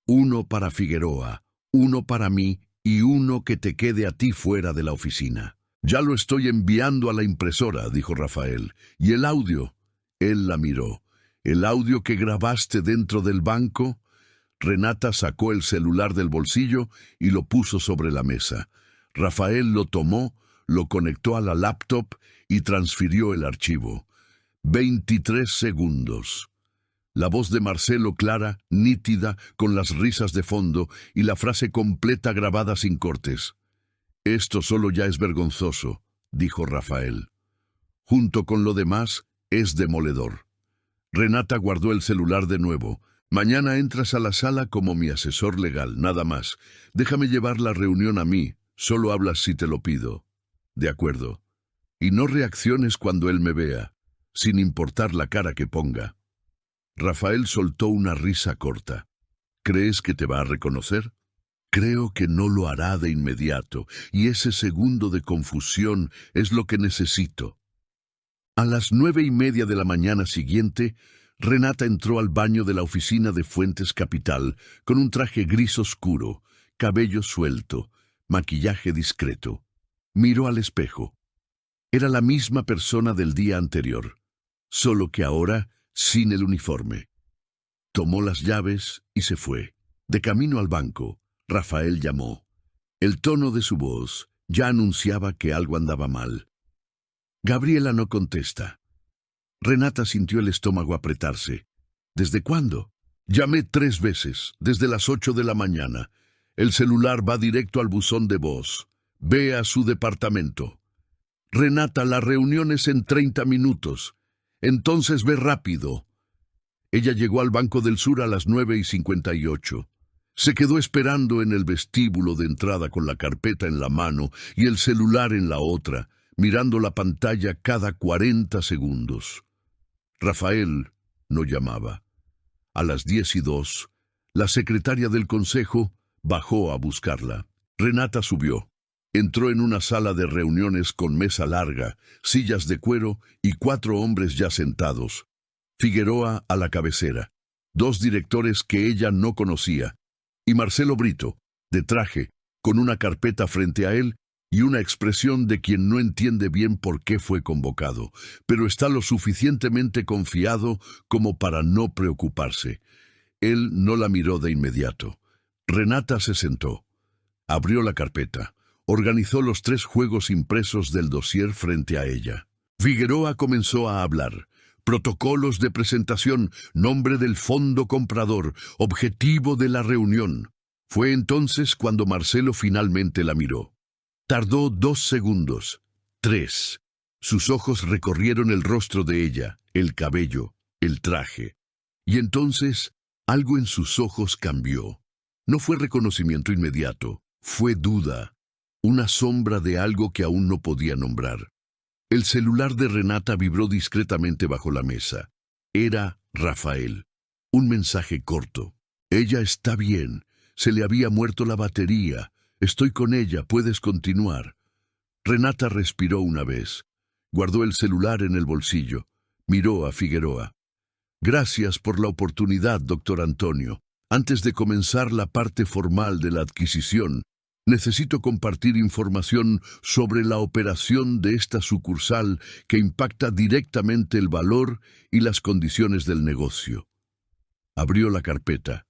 1 para Figueroa, 1 para mí y 1 que te quede a ti fuera de la oficina». «Ya lo estoy enviando a la impresora», dijo Rafael. «¿Y el audio?» Él la miró. «¿El audio que grabaste dentro del banco?» Renata sacó el celular del bolsillo y lo puso sobre la mesa. Rafael lo tomó, lo conectó a la laptop y transfirió el archivo. 23 segundos. La voz de Marcelo clara, nítida, con las risas de fondo y la frase completa grabada sin cortes. «Esto solo ya es vergonzoso», dijo Rafael. «Junto con lo demás, es demoledor». Renata guardó el celular de nuevo. «Mañana entras a la sala como mi asesor legal, nada más. Déjame llevar la reunión a mí, solo hablas si te lo pido». «De acuerdo. Y no reacciones cuando él me vea, sin importar la cara que ponga». Rafael soltó una risa corta. «¿Crees que te va a reconocer?» «Creo que no lo hará de inmediato, y ese segundo de confusión es lo que necesito». A las 9:30 de la mañana siguiente, Renata entró al baño de la oficina de Fuentes Capital con un traje gris oscuro, cabello suelto, maquillaje discreto. Miró al espejo. Era la misma persona del día anterior, solo que ahora sin el uniforme. Tomó las llaves y se fue. De camino al banco, Rafael llamó. El tono de su voz ya anunciaba que algo andaba mal. Gabriela no contesta. Renata sintió el estómago apretarse. ¿Desde cuándo? Llamé 3 veces, desde las 8 de la mañana. El celular va directo al buzón de voz. Ve a su departamento. Renata, la reunión es en 30 minutos. Entonces ve rápido. Ella llegó al Banco del Sur a las 9:58. Se quedó esperando en el vestíbulo de entrada con la carpeta en la mano y el celular en la otra, mirando la pantalla cada 40 segundos. Rafael no llamaba. A las 10:02, la secretaria del consejo bajó a buscarla. Renata subió. Entró en una sala de reuniones con mesa larga, sillas de cuero y 4 hombres ya sentados. Figueroa a la cabecera, 2 directores que ella no conocía, y Marcelo Brito, de traje, con una carpeta frente a él y una expresión de quien no entiende bien por qué fue convocado, pero está lo suficientemente confiado como para no preocuparse. Él no la miró de inmediato. Renata se sentó. Abrió la carpeta. Organizó los 3 juegos impresos del dossier frente a ella. Figueroa comenzó a hablar. Protocolos de presentación, nombre del fondo comprador, objetivo de la reunión. Fue entonces cuando Marcelo finalmente la miró. Tardó 2 segundos, 3. Sus ojos recorrieron el rostro de ella, el cabello, el traje. Y entonces algo en sus ojos cambió. No fue reconocimiento inmediato, fue duda, una sombra de algo que aún no podía nombrar. El celular de Renata vibró discretamente bajo la mesa. Era Rafael. Un mensaje corto. Ella está bien. Se le había muerto la batería. Estoy con ella, puedes continuar. Renata respiró una vez. Guardó el celular en el bolsillo. Miró a Figueroa. Gracias por la oportunidad, doctor Antonio. Antes de comenzar la parte formal de la adquisición, necesito compartir información sobre la operación de esta sucursal que impacta directamente el valor y las condiciones del negocio. Abrió la carpeta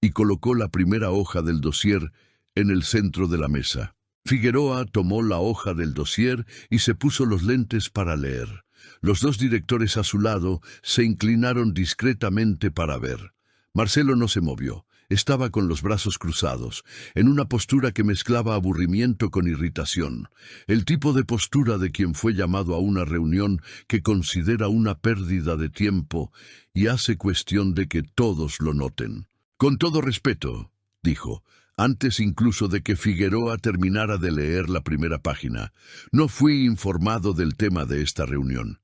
y colocó la primera hoja del dossier en el centro de la mesa. Figueroa tomó la hoja del dossier y se puso los lentes para leer. Los dos directores a su lado se inclinaron discretamente para ver. Marcelo no se movió. Estaba con los brazos cruzados, en una postura que mezclaba aburrimiento con irritación. El tipo de postura de quien fue llamado a una reunión que considera una pérdida de tiempo y hace cuestión de que todos lo noten. Con todo respeto, dijo, antes incluso de que Figueroa terminara de leer la primera página, no fui informado del tema de esta reunión.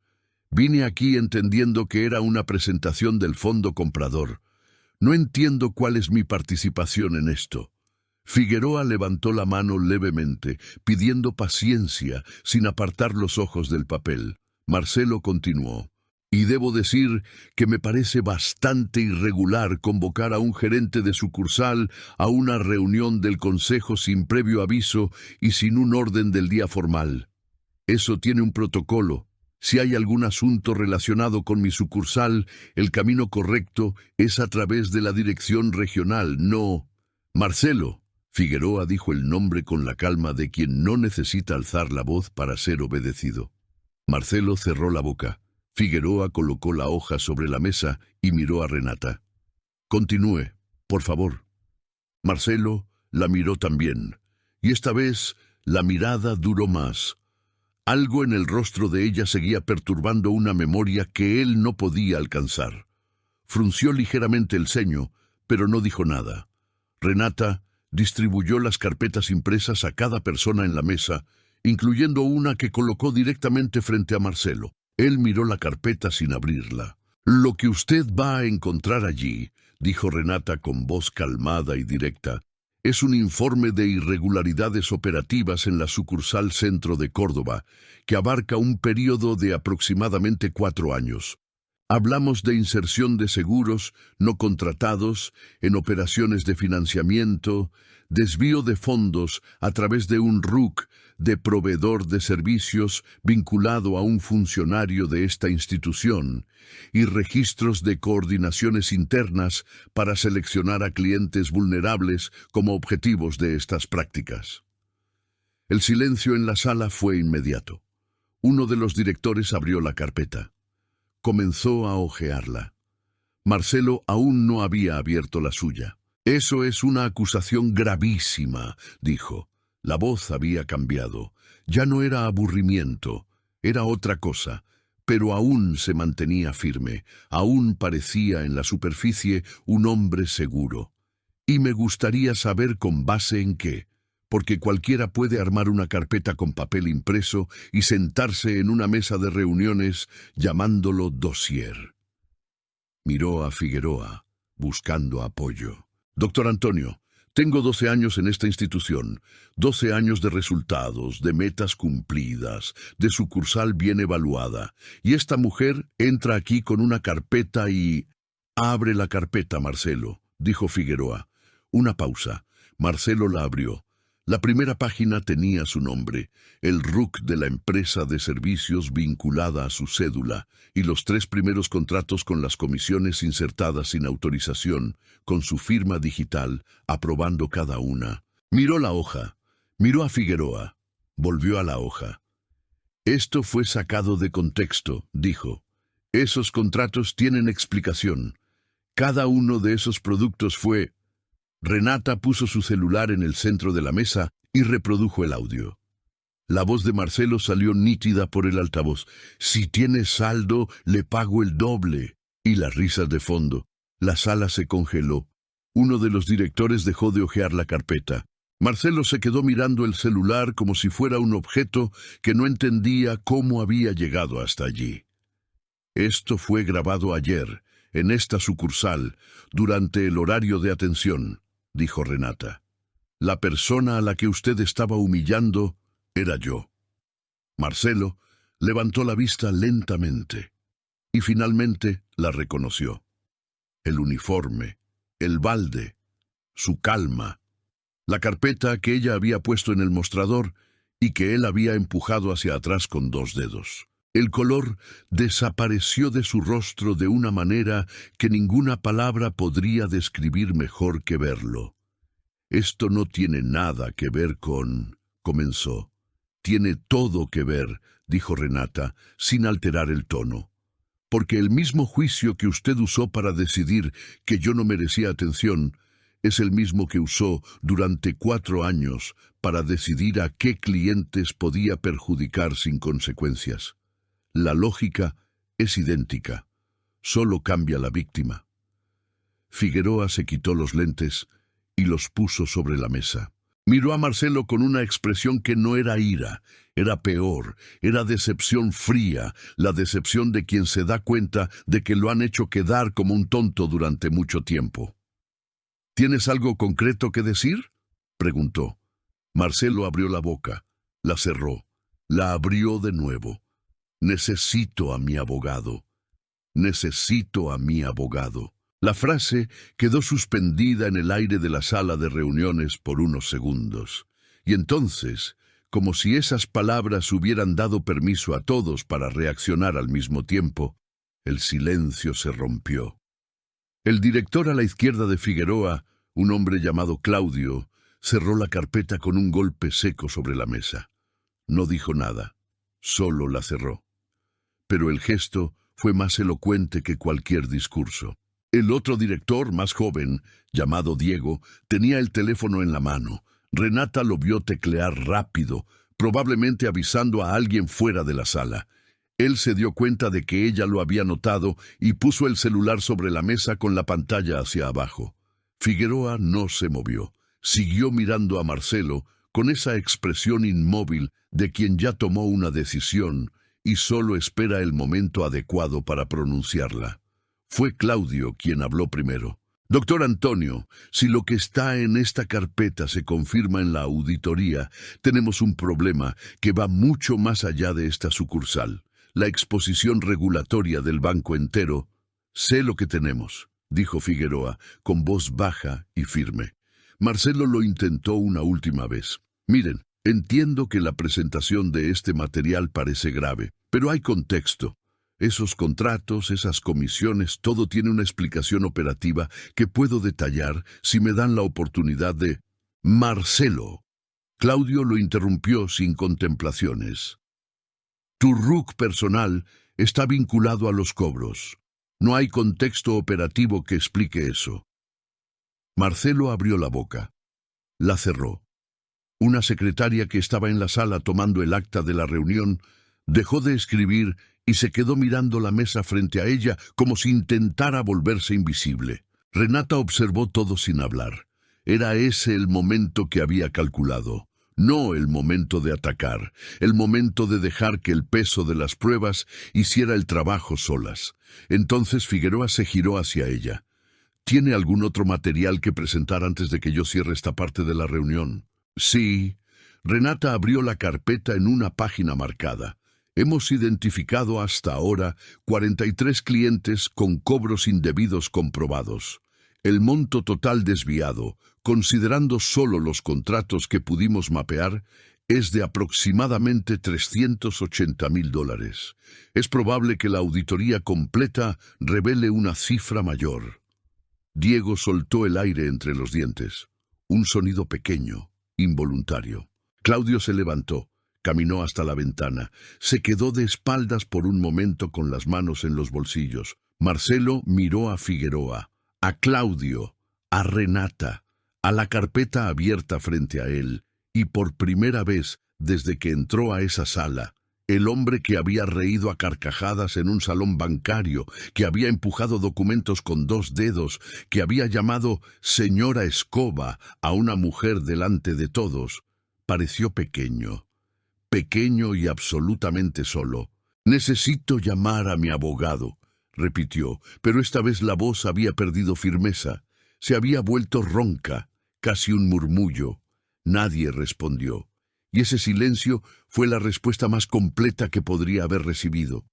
Vine aquí entendiendo que era una presentación del fondo comprador. No entiendo cuál es mi participación en esto. Figueroa levantó la mano levemente, pidiendo paciencia, sin apartar los ojos del papel. Marcelo continuó. Y debo decir que me parece bastante irregular convocar a un gerente de sucursal a una reunión del consejo sin previo aviso y sin un orden del día formal. Eso tiene un protocolo. Si hay algún asunto relacionado con mi sucursal, el camino correcto es a través de la dirección regional, no... Marcelo. Figueroa dijo el nombre con la calma de quien no necesita alzar la voz para ser obedecido. Marcelo cerró la boca. Figueroa colocó la hoja sobre la mesa y miró a Renata. Continúe, por favor. Marcelo la miró también, y esta vez la mirada duró más. Algo en el rostro de ella seguía perturbando una memoria que él no podía alcanzar. Frunció ligeramente el ceño, pero no dijo nada. Renata distribuyó las carpetas impresas a cada persona en la mesa, incluyendo una que colocó directamente frente a Marcelo. Él miró la carpeta sin abrirla. «Lo que usted va a encontrar allí», dijo Renata con voz calmada y directa, «es un informe de irregularidades operativas en la sucursal Centro de Córdoba, que abarca un período de aproximadamente 4 años. Hablamos de inserción de seguros no contratados en operaciones de financiamiento, desvío de fondos a través de un RUC de proveedor de servicios vinculado a un funcionario de esta institución y registros de coordinaciones internas para seleccionar a clientes vulnerables como objetivos de estas prácticas». El silencio en la sala fue inmediato. Uno de los directores abrió la carpeta. Comenzó a hojearla. Marcelo aún no había abierto la suya. «Eso es una acusación gravísima», dijo. La voz había cambiado. Ya no era aburrimiento, era otra cosa, pero aún se mantenía firme, aún parecía en la superficie un hombre seguro. «Y me gustaría saber con base en qué, porque cualquiera puede armar una carpeta con papel impreso y sentarse en una mesa de reuniones llamándolo dossier». Miró a Figueroa, buscando apoyo. «Doctor Antonio, tengo 12 años en esta institución, 12 años de resultados, de metas cumplidas, de sucursal bien evaluada, y esta mujer entra aquí con una carpeta y...» «Abre la carpeta, Marcelo», dijo Figueroa. Una pausa. Marcelo la abrió. La primera página tenía su nombre, el RUC de la empresa de servicios vinculada a su cédula, y los 3 primeros contratos con las comisiones insertadas sin autorización, con su firma digital, aprobando cada una. Miró la hoja, miró a Figueroa, volvió a la hoja. «Esto fue sacado de contexto», dijo. Esos contratos tienen explicación. Cada uno de esos productos fue... Renata puso su celular en el centro de la mesa y reprodujo el audio. La voz de Marcelo salió nítida por el altavoz. «Si tiene saldo, le pago el doble». Y las risas de fondo. La sala se congeló. Uno de los directores dejó de hojear la carpeta. Marcelo se quedó mirando el celular como si fuera un objeto que no entendía cómo había llegado hasta allí. «Esto fue grabado ayer, en esta sucursal, durante el horario de atención», dijo Renata. «La persona a la que usted estaba humillando era yo». Marcelo levantó la vista lentamente y finalmente la reconoció. El uniforme, el balde, su calma, la carpeta que ella había puesto en el mostrador y que él había empujado hacia atrás con 2 dedos. El color desapareció de su rostro de una manera que ninguna palabra podría describir mejor que verlo. «Esto no tiene nada que ver con...» comenzó. «Tiene todo que ver», dijo Renata, sin alterar el tono. «Porque el mismo juicio que usted usó para decidir que yo no merecía atención es el mismo que usó durante 4 años para decidir a qué clientes podía perjudicar sin consecuencias. La lógica es idéntica, solo cambia la víctima». Figueroa se quitó los lentes y los puso sobre la mesa. Miró a Marcelo con una expresión que no era ira, era peor, era decepción fría, la decepción de quien se da cuenta de que lo han hecho quedar como un tonto durante mucho tiempo. «¿Tienes algo concreto que decir?», preguntó. Marcelo abrió la boca, la cerró, la abrió de nuevo. «Necesito a mi abogado. Necesito a mi abogado». La frase quedó suspendida en el aire de la sala de reuniones por unos segundos. Y entonces, como si esas palabras hubieran dado permiso a todos para reaccionar al mismo tiempo, el silencio se rompió. El director a la izquierda de Figueroa, un hombre llamado Claudio, cerró la carpeta con un golpe seco sobre la mesa. No dijo nada, solo la cerró. Pero el gesto fue más elocuente que cualquier discurso. El otro director, más joven, llamado Diego, tenía el teléfono en la mano. Renata lo vio teclear rápido, probablemente avisando a alguien fuera de la sala. Él se dio cuenta de que ella lo había notado y puso el celular sobre la mesa con la pantalla hacia abajo. Figueroa no se movió. Siguió mirando a Marcelo con esa expresión inmóvil de quien ya tomó una decisión y solo espera el momento adecuado para pronunciarla. Fue Claudio quien habló primero. «Doctor Antonio, si lo que está en esta carpeta se confirma en la auditoría, tenemos un problema que va mucho más allá de esta sucursal. La exposición regulatoria del banco entero». «Sé lo que tenemos», dijo Figueroa, con voz baja y firme. Marcelo lo intentó una última vez. «Miren, entiendo que la presentación de este material parece grave, pero hay contexto. Esos contratos, esas comisiones, todo tiene una explicación operativa que puedo detallar si me dan la oportunidad de...» «Marcelo». Claudio lo interrumpió sin contemplaciones. «Tu RUC personal está vinculado a los cobros. No hay contexto operativo que explique eso». Marcelo abrió la boca. La cerró. Una secretaria que estaba en la sala tomando el acta de la reunión dejó de escribir y se quedó mirando la mesa frente a ella como si intentara volverse invisible. Renata observó todo sin hablar. Era ese el momento que había calculado. No el momento de atacar, el momento de dejar que el peso de las pruebas hiciera el trabajo solas. Entonces Figueroa se giró hacia ella. «¿Tiene algún otro material que presentar antes de que yo cierre esta parte de la reunión?» «Sí». Renata abrió la carpeta en una página marcada. «Hemos identificado hasta ahora 43 clientes con cobros indebidos comprobados. El monto total desviado, considerando solo los contratos que pudimos mapear, es de aproximadamente $380,000. Es probable que la auditoría completa revele una cifra mayor». Diego soltó el aire entre los dientes. Un sonido pequeño, involuntario. Claudio se levantó. Caminó hasta la ventana. Se quedó de espaldas por un momento con las manos en los bolsillos. Marcelo miró a Figueroa, a Claudio, a Renata, a la carpeta abierta frente a él, y por primera vez, desde que entró a esa sala, el hombre que había reído a carcajadas en un salón bancario, que había empujado documentos con 2 dedos, que había llamado señora Escoba a una mujer delante de todos, pareció pequeño y absolutamente solo. «Necesito llamar a mi abogado», repitió, pero esta vez la voz había perdido firmeza. Se había vuelto ronca, casi un murmullo. Nadie respondió, y ese silencio fue la respuesta más completa que podría haber recibido.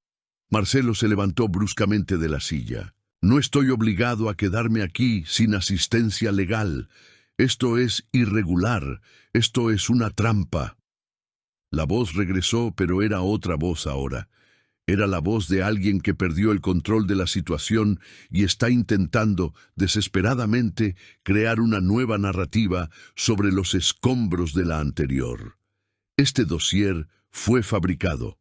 Marcelo se levantó bruscamente de la silla. «No estoy obligado a quedarme aquí sin asistencia legal. Esto es irregular. Esto es una trampa». La voz regresó, pero era otra voz ahora. Era la voz de alguien que perdió el control de la situación y está intentando, desesperadamente, crear una nueva narrativa sobre los escombros de la anterior. Este dossier fue fabricado.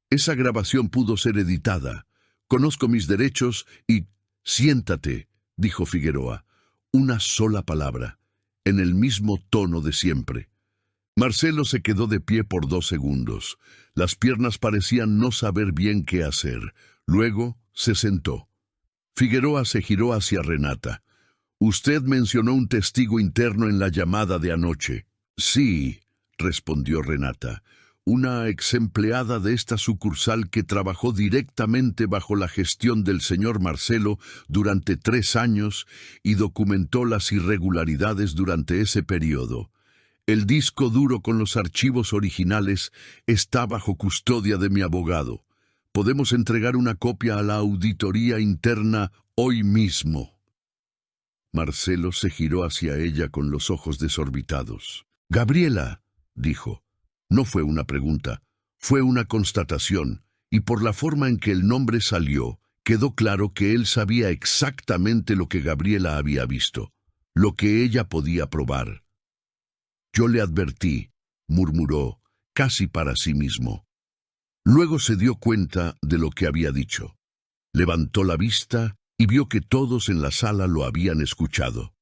Esa grabación pudo ser editada. Conozco mis derechos y... «Siéntate», dijo Figueroa. Una sola palabra, en el mismo tono de siempre. Marcelo se quedó de pie por 2 segundos. Las piernas parecían no saber bien qué hacer. Luego se sentó. Figueroa se giró hacia Renata. «Usted mencionó un testigo interno en la llamada de anoche». «Sí», respondió Renata, «una exempleada de esta sucursal que trabajó directamente bajo la gestión del señor Marcelo durante 3 años y documentó las irregularidades durante ese periodo. El disco duro con los archivos originales está bajo custodia de mi abogado. Podemos entregar una copia a la auditoría interna hoy mismo». Marcelo se giró hacia ella con los ojos desorbitados. «Gabriela», dijo. No fue una pregunta, fue una constatación, y por la forma en que el nombre salió, quedó claro que él sabía exactamente lo que Gabriela había visto, lo que ella podía probar. «Yo le advertí», murmuró, casi para sí mismo. Luego se dio cuenta de lo que había dicho. Levantó la vista y vio que todos en la sala lo habían escuchado.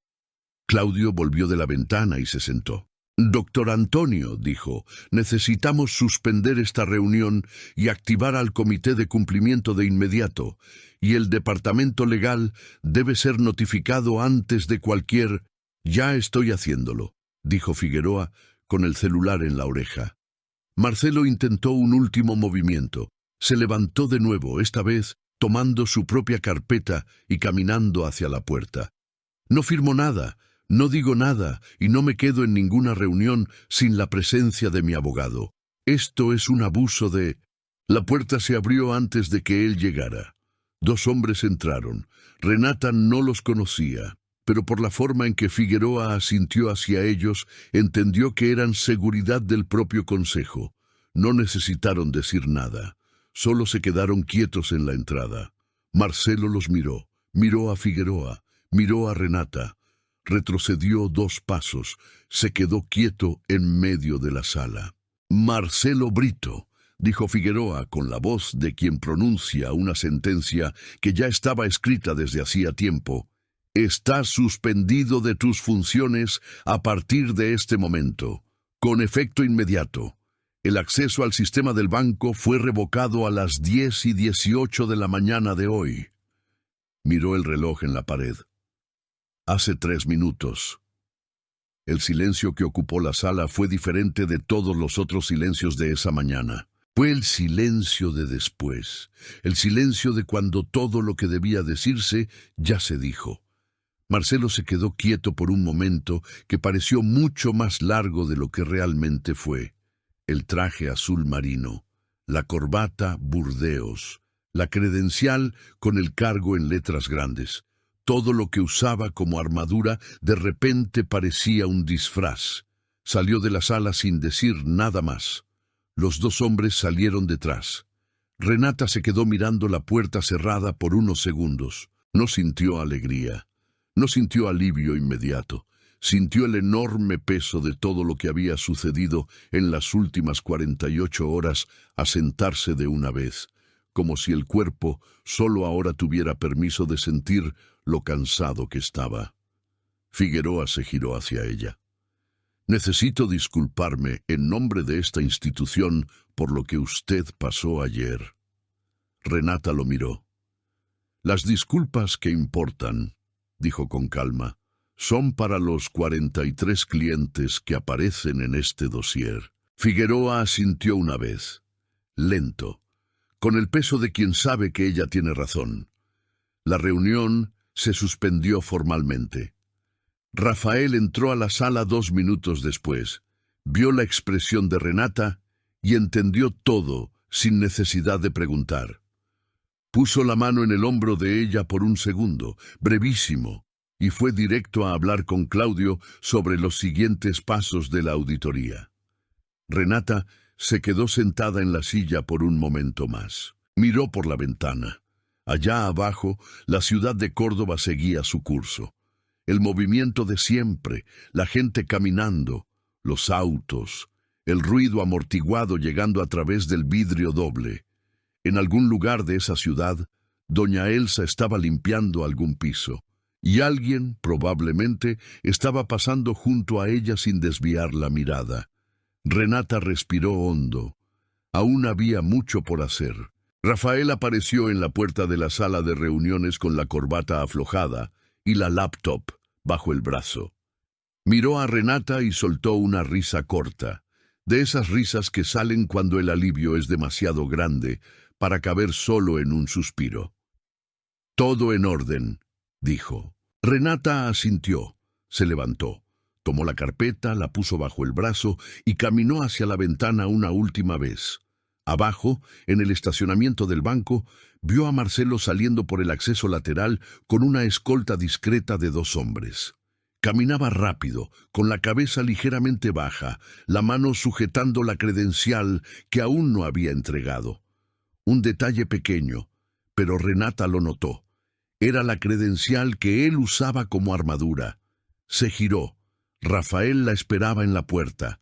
Claudio volvió de la ventana y se sentó. «Doctor Antonio», dijo, «necesitamos suspender esta reunión y activar al comité de cumplimiento de inmediato, y el departamento legal debe ser notificado antes de cualquier...». «Ya estoy haciéndolo», dijo Figueroa con el celular en la oreja. Marcelo intentó un último movimiento. Se levantó de nuevo, esta vez tomando su propia carpeta y caminando hacia la puerta. «No firmo nada, no digo nada y no me quedo en ninguna reunión sin la presencia de mi abogado. Esto es un abuso de...». La puerta se abrió antes de que él llegara. 2 hombres entraron. Renata no los conocía, pero por la forma en que Figueroa asintió hacia ellos, entendió que eran seguridad del propio consejo. No necesitaron decir nada. Solo se quedaron quietos en la entrada. Marcelo los miró a Figueroa, miró a Renata. Retrocedió 2 pasos, se quedó quieto en medio de la sala. «Marcelo Brito», dijo Figueroa con la voz de quien pronuncia una sentencia que ya estaba escrita desde hacía tiempo, «estás suspendido de tus funciones a partir de este momento, con efecto inmediato. El acceso al sistema del banco fue revocado a las 10:18 de la mañana de hoy». Miró el reloj en la pared. «Hace 3 minutos». El silencio que ocupó la sala fue diferente de todos los otros silencios de esa mañana. Fue el silencio de después, el silencio de cuando todo lo que debía decirse ya se dijo. Marcelo se quedó quieto por un momento que pareció mucho más largo de lo que realmente fue. El traje azul marino, la corbata Burdeos, la credencial con el cargo en letras grandes. Todo lo que usaba como armadura de repente parecía un disfraz. Salió de la sala sin decir nada más. Los 2 hombres salieron detrás. Renata se quedó mirando la puerta cerrada por unos segundos. No sintió alegría. No sintió alivio inmediato. sintió el enorme peso de todo lo que había sucedido en las últimas 48 horas asentarse de una vez, como si el cuerpo solo ahora tuviera permiso de sentir lo cansado que estaba. Figueroa se giró hacia ella. «Necesito disculparme en nombre de esta institución por lo que usted pasó ayer». Renata lo miró. «Las disculpas que importan», dijo con calma, «son para los 43 clientes que aparecen en este dossier». Figueroa asintió una vez, lento, con el peso de quien sabe que ella tiene razón. La reunión se suspendió formalmente. Rafael entró a la sala 2 minutos después, vio la expresión de Renata y entendió todo sin necesidad de preguntar. Puso la mano en el hombro de ella por un segundo, brevísimo, y fue directo a hablar con Claudio sobre los siguientes pasos de la auditoría. Renata se quedó sentada en la silla por un momento más. Miró por la ventana. Allá abajo, la ciudad de Córdoba seguía su curso. El movimiento de siempre, la gente caminando, los autos, el ruido amortiguado llegando a través del vidrio doble. En algún lugar de esa ciudad, doña Elsa estaba limpiando algún piso, y alguien, probablemente, estaba pasando junto a ella sin desviar la mirada. Renata respiró hondo. Aún había mucho por hacer. Rafael apareció en la puerta de la sala de reuniones con la corbata aflojada y la laptop bajo el brazo. Miró a Renata y soltó una risa corta, de esas risas que salen cuando el alivio es demasiado grande para caber solo en un suspiro. «Todo en orden», dijo. Renata asintió, se levantó, tomó la carpeta, la puso bajo el brazo y caminó hacia la ventana una última vez. Abajo, en el estacionamiento del banco, vio a Marcelo saliendo por el acceso lateral con una escolta discreta de 2 hombres. Caminaba rápido, con la cabeza ligeramente baja, la mano sujetando la credencial que aún no había entregado. Un detalle pequeño, pero Renata lo notó. Era la credencial que él usaba como armadura. Se giró. Rafael la esperaba en la puerta.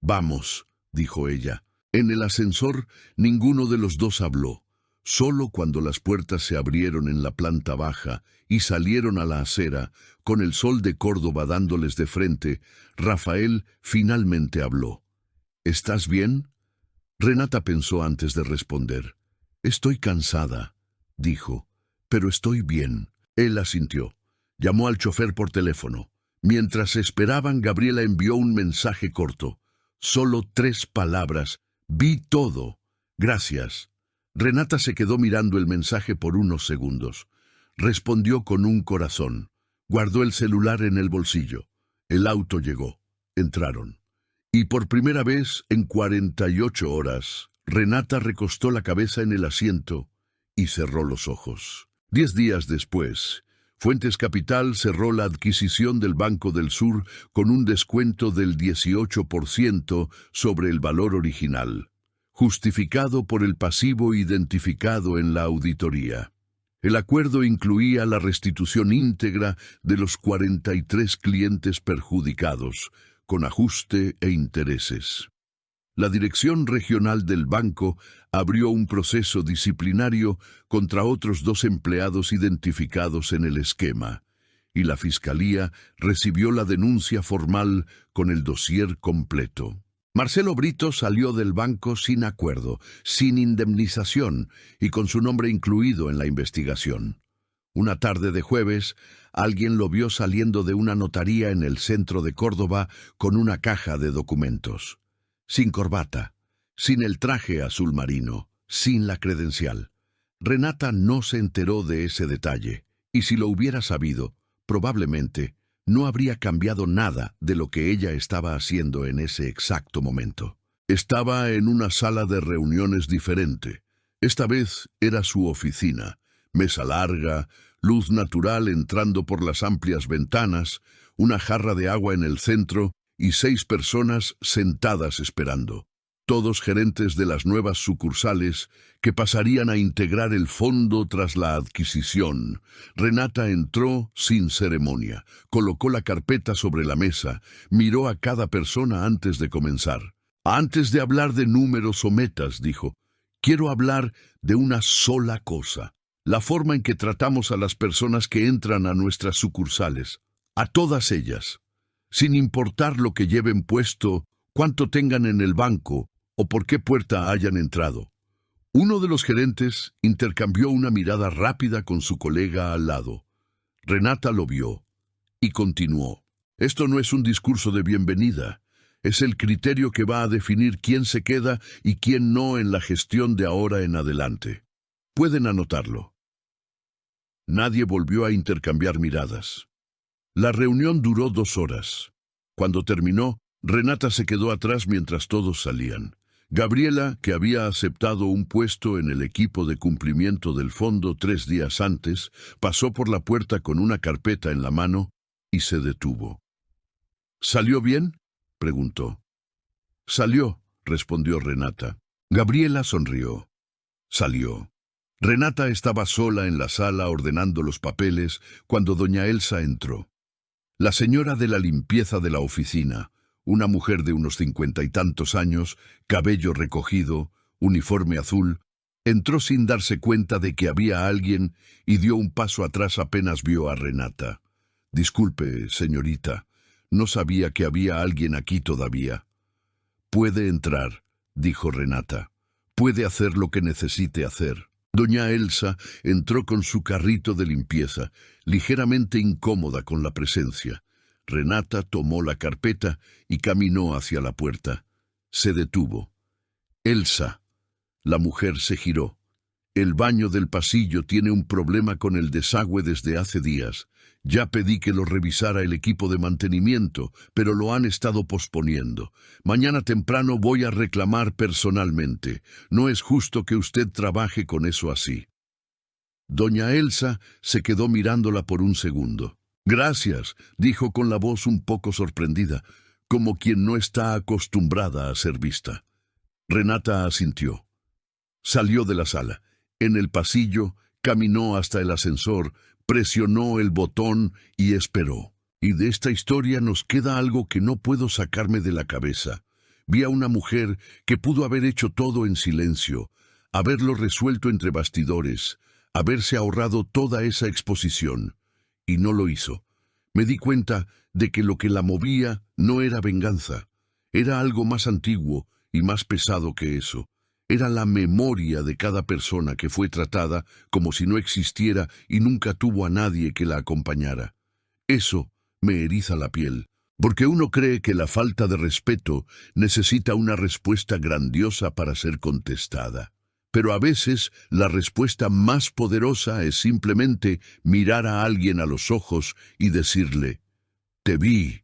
«Vamos», dijo ella. En el ascensor, ninguno de los dos habló. Solo cuando las puertas se abrieron en la planta baja y salieron a la acera, con el sol de Córdoba dándoles de frente, Rafael finalmente habló. «¿Estás bien?» Renata pensó antes de responder. «Estoy cansada», dijo, «pero estoy bien». Él asintió. Llamó al chofer por teléfono. Mientras esperaban, Gabriela envió un mensaje corto. Solo 3 palabras. «Vi todo. Gracias». Renata se quedó mirando el mensaje por unos segundos. Respondió con un corazón. Guardó el celular en el bolsillo. El auto llegó. Entraron. Y por primera vez en 48 horas, Renata recostó la cabeza en el asiento y cerró los ojos. 10 días después, Fuentes Capital cerró la adquisición del Banco del Sur con un descuento del 18% sobre el valor original, justificado por el pasivo identificado en la auditoría. El acuerdo incluía la restitución íntegra de los 43 clientes perjudicados, con ajuste e intereses. La Dirección Regional del Banco abrió un proceso disciplinario contra otros 2 empleados identificados en el esquema, y la Fiscalía recibió la denuncia formal con el dossier completo. Marcelo Brito salió del banco sin acuerdo, sin indemnización y con su nombre incluido en la investigación. Una tarde de jueves, alguien lo vio saliendo de una notaría en el centro de Córdoba con una caja de documentos. Sin corbata, sin el traje azul marino, sin la credencial. Renata no se enteró de ese detalle, y si lo hubiera sabido, probablemente no habría cambiado nada de lo que ella estaba haciendo en ese exacto momento. Estaba en una sala de reuniones diferente. Esta vez era su oficina, mesa larga, luz natural entrando por las amplias ventanas, una jarra de agua en el centro y 6 personas sentadas esperando. todos gerentes de las nuevas sucursales que pasarían a integrar el fondo tras la adquisición. Renata entró sin ceremonia, colocó la carpeta sobre la mesa, miró a cada persona antes de comenzar. Antes de hablar de números o metas, dijo, quiero hablar de una sola cosa, la forma en que tratamos a las personas que entran a nuestras sucursales, a todas ellas, sin importar lo que lleven puesto, cuánto tengan en el banco o por qué puerta hayan entrado. Uno de los gerentes intercambió una mirada rápida con su colega al lado. Renata lo vio y continuó. Esto no es un discurso de bienvenida. Es el criterio que va a definir quién se queda y quién no en la gestión de ahora en adelante. Pueden anotarlo. Nadie volvió a intercambiar miradas. La reunión duró 2 horas. Cuando terminó, Renata se quedó atrás mientras todos salían. Gabriela, que había aceptado un puesto en el equipo de cumplimiento del fondo 3 días antes, pasó por la puerta con una carpeta en la mano y se detuvo. ¿Salió bien?, preguntó. Salió, respondió Renata. Gabriela sonrió. Salió. Renata estaba sola en la sala ordenando los papeles cuando doña Elsa entró. La señora de la limpieza de la oficina, una mujer de unos 50 y tantos años, cabello recogido, uniforme azul, entró sin darse cuenta de que había alguien y dio un paso atrás apenas vio a Renata. Disculpe, señorita, no sabía que había alguien aquí todavía. Puede entrar, dijo Renata. Puede hacer lo que necesite hacer. Doña Elsa entró con su carrito de limpieza, ligeramente incómoda con la presencia. Renata tomó la carpeta y caminó hacia la puerta. Se detuvo. Elsa. La mujer se giró. El baño del pasillo tiene un problema con el desagüe desde hace días. Ya pedí que lo revisara el equipo de mantenimiento, pero lo han estado posponiendo. Mañana temprano voy a reclamar personalmente. No es justo que usted trabaje con eso así. Doña Elsa se quedó mirándola por un segundo. Gracias, dijo con la voz un poco sorprendida, como quien no está acostumbrada a ser vista. Renata asintió. Salió de la sala. En el pasillo, caminó hasta el ascensor, presionó el botón y esperó. Y de esta historia nos queda algo que no puedo sacarme de la cabeza. Vi a una mujer que pudo haber hecho todo en silencio, haberlo resuelto entre bastidores, haberse ahorrado toda esa exposición. Y no lo hizo. Me di cuenta de que lo que la movía no era venganza. Era algo más antiguo y más pesado que eso. Era la memoria de cada persona que fue tratada como si no existiera y nunca tuvo a nadie que la acompañara. Eso me eriza la piel, porque uno cree que la falta de respeto necesita una respuesta grandiosa para ser contestada. Pero a veces la respuesta más poderosa es simplemente mirar a alguien a los ojos y decirle, «Te vi».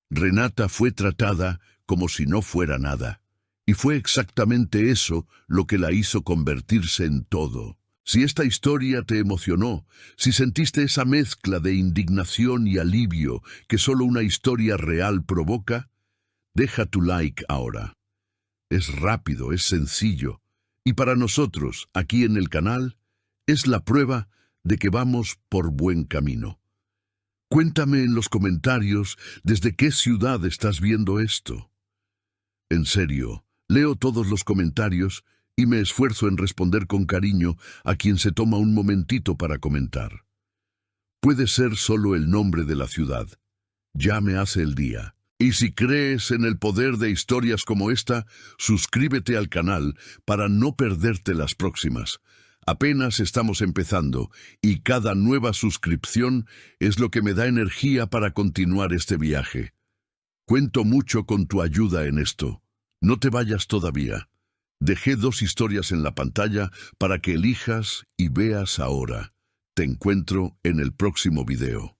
Renata fue tratada como si no fuera nada. Y fue exactamente eso lo que la hizo convertirse en todo. Si esta historia te emocionó, si sentiste esa mezcla de indignación y alivio que solo una historia real provoca, deja tu like ahora. Es rápido, es sencillo. Y para nosotros, aquí en el canal, es la prueba de que vamos por buen camino. Cuéntame en los comentarios desde qué ciudad estás viendo esto. En serio, leo todos los comentarios y me esfuerzo en responder con cariño a quien se toma un momentito para comentar. Puede ser solo el nombre de la ciudad. Ya me hace el día. Y si crees en el poder de historias como esta, suscríbete al canal para no perderte las próximas. Apenas estamos empezando y cada nueva suscripción es lo que me da energía para continuar este viaje. Cuento mucho con tu ayuda en esto. No te vayas todavía. Dejé 2 historias en la pantalla para que elijas y veas ahora. Te encuentro en el próximo video.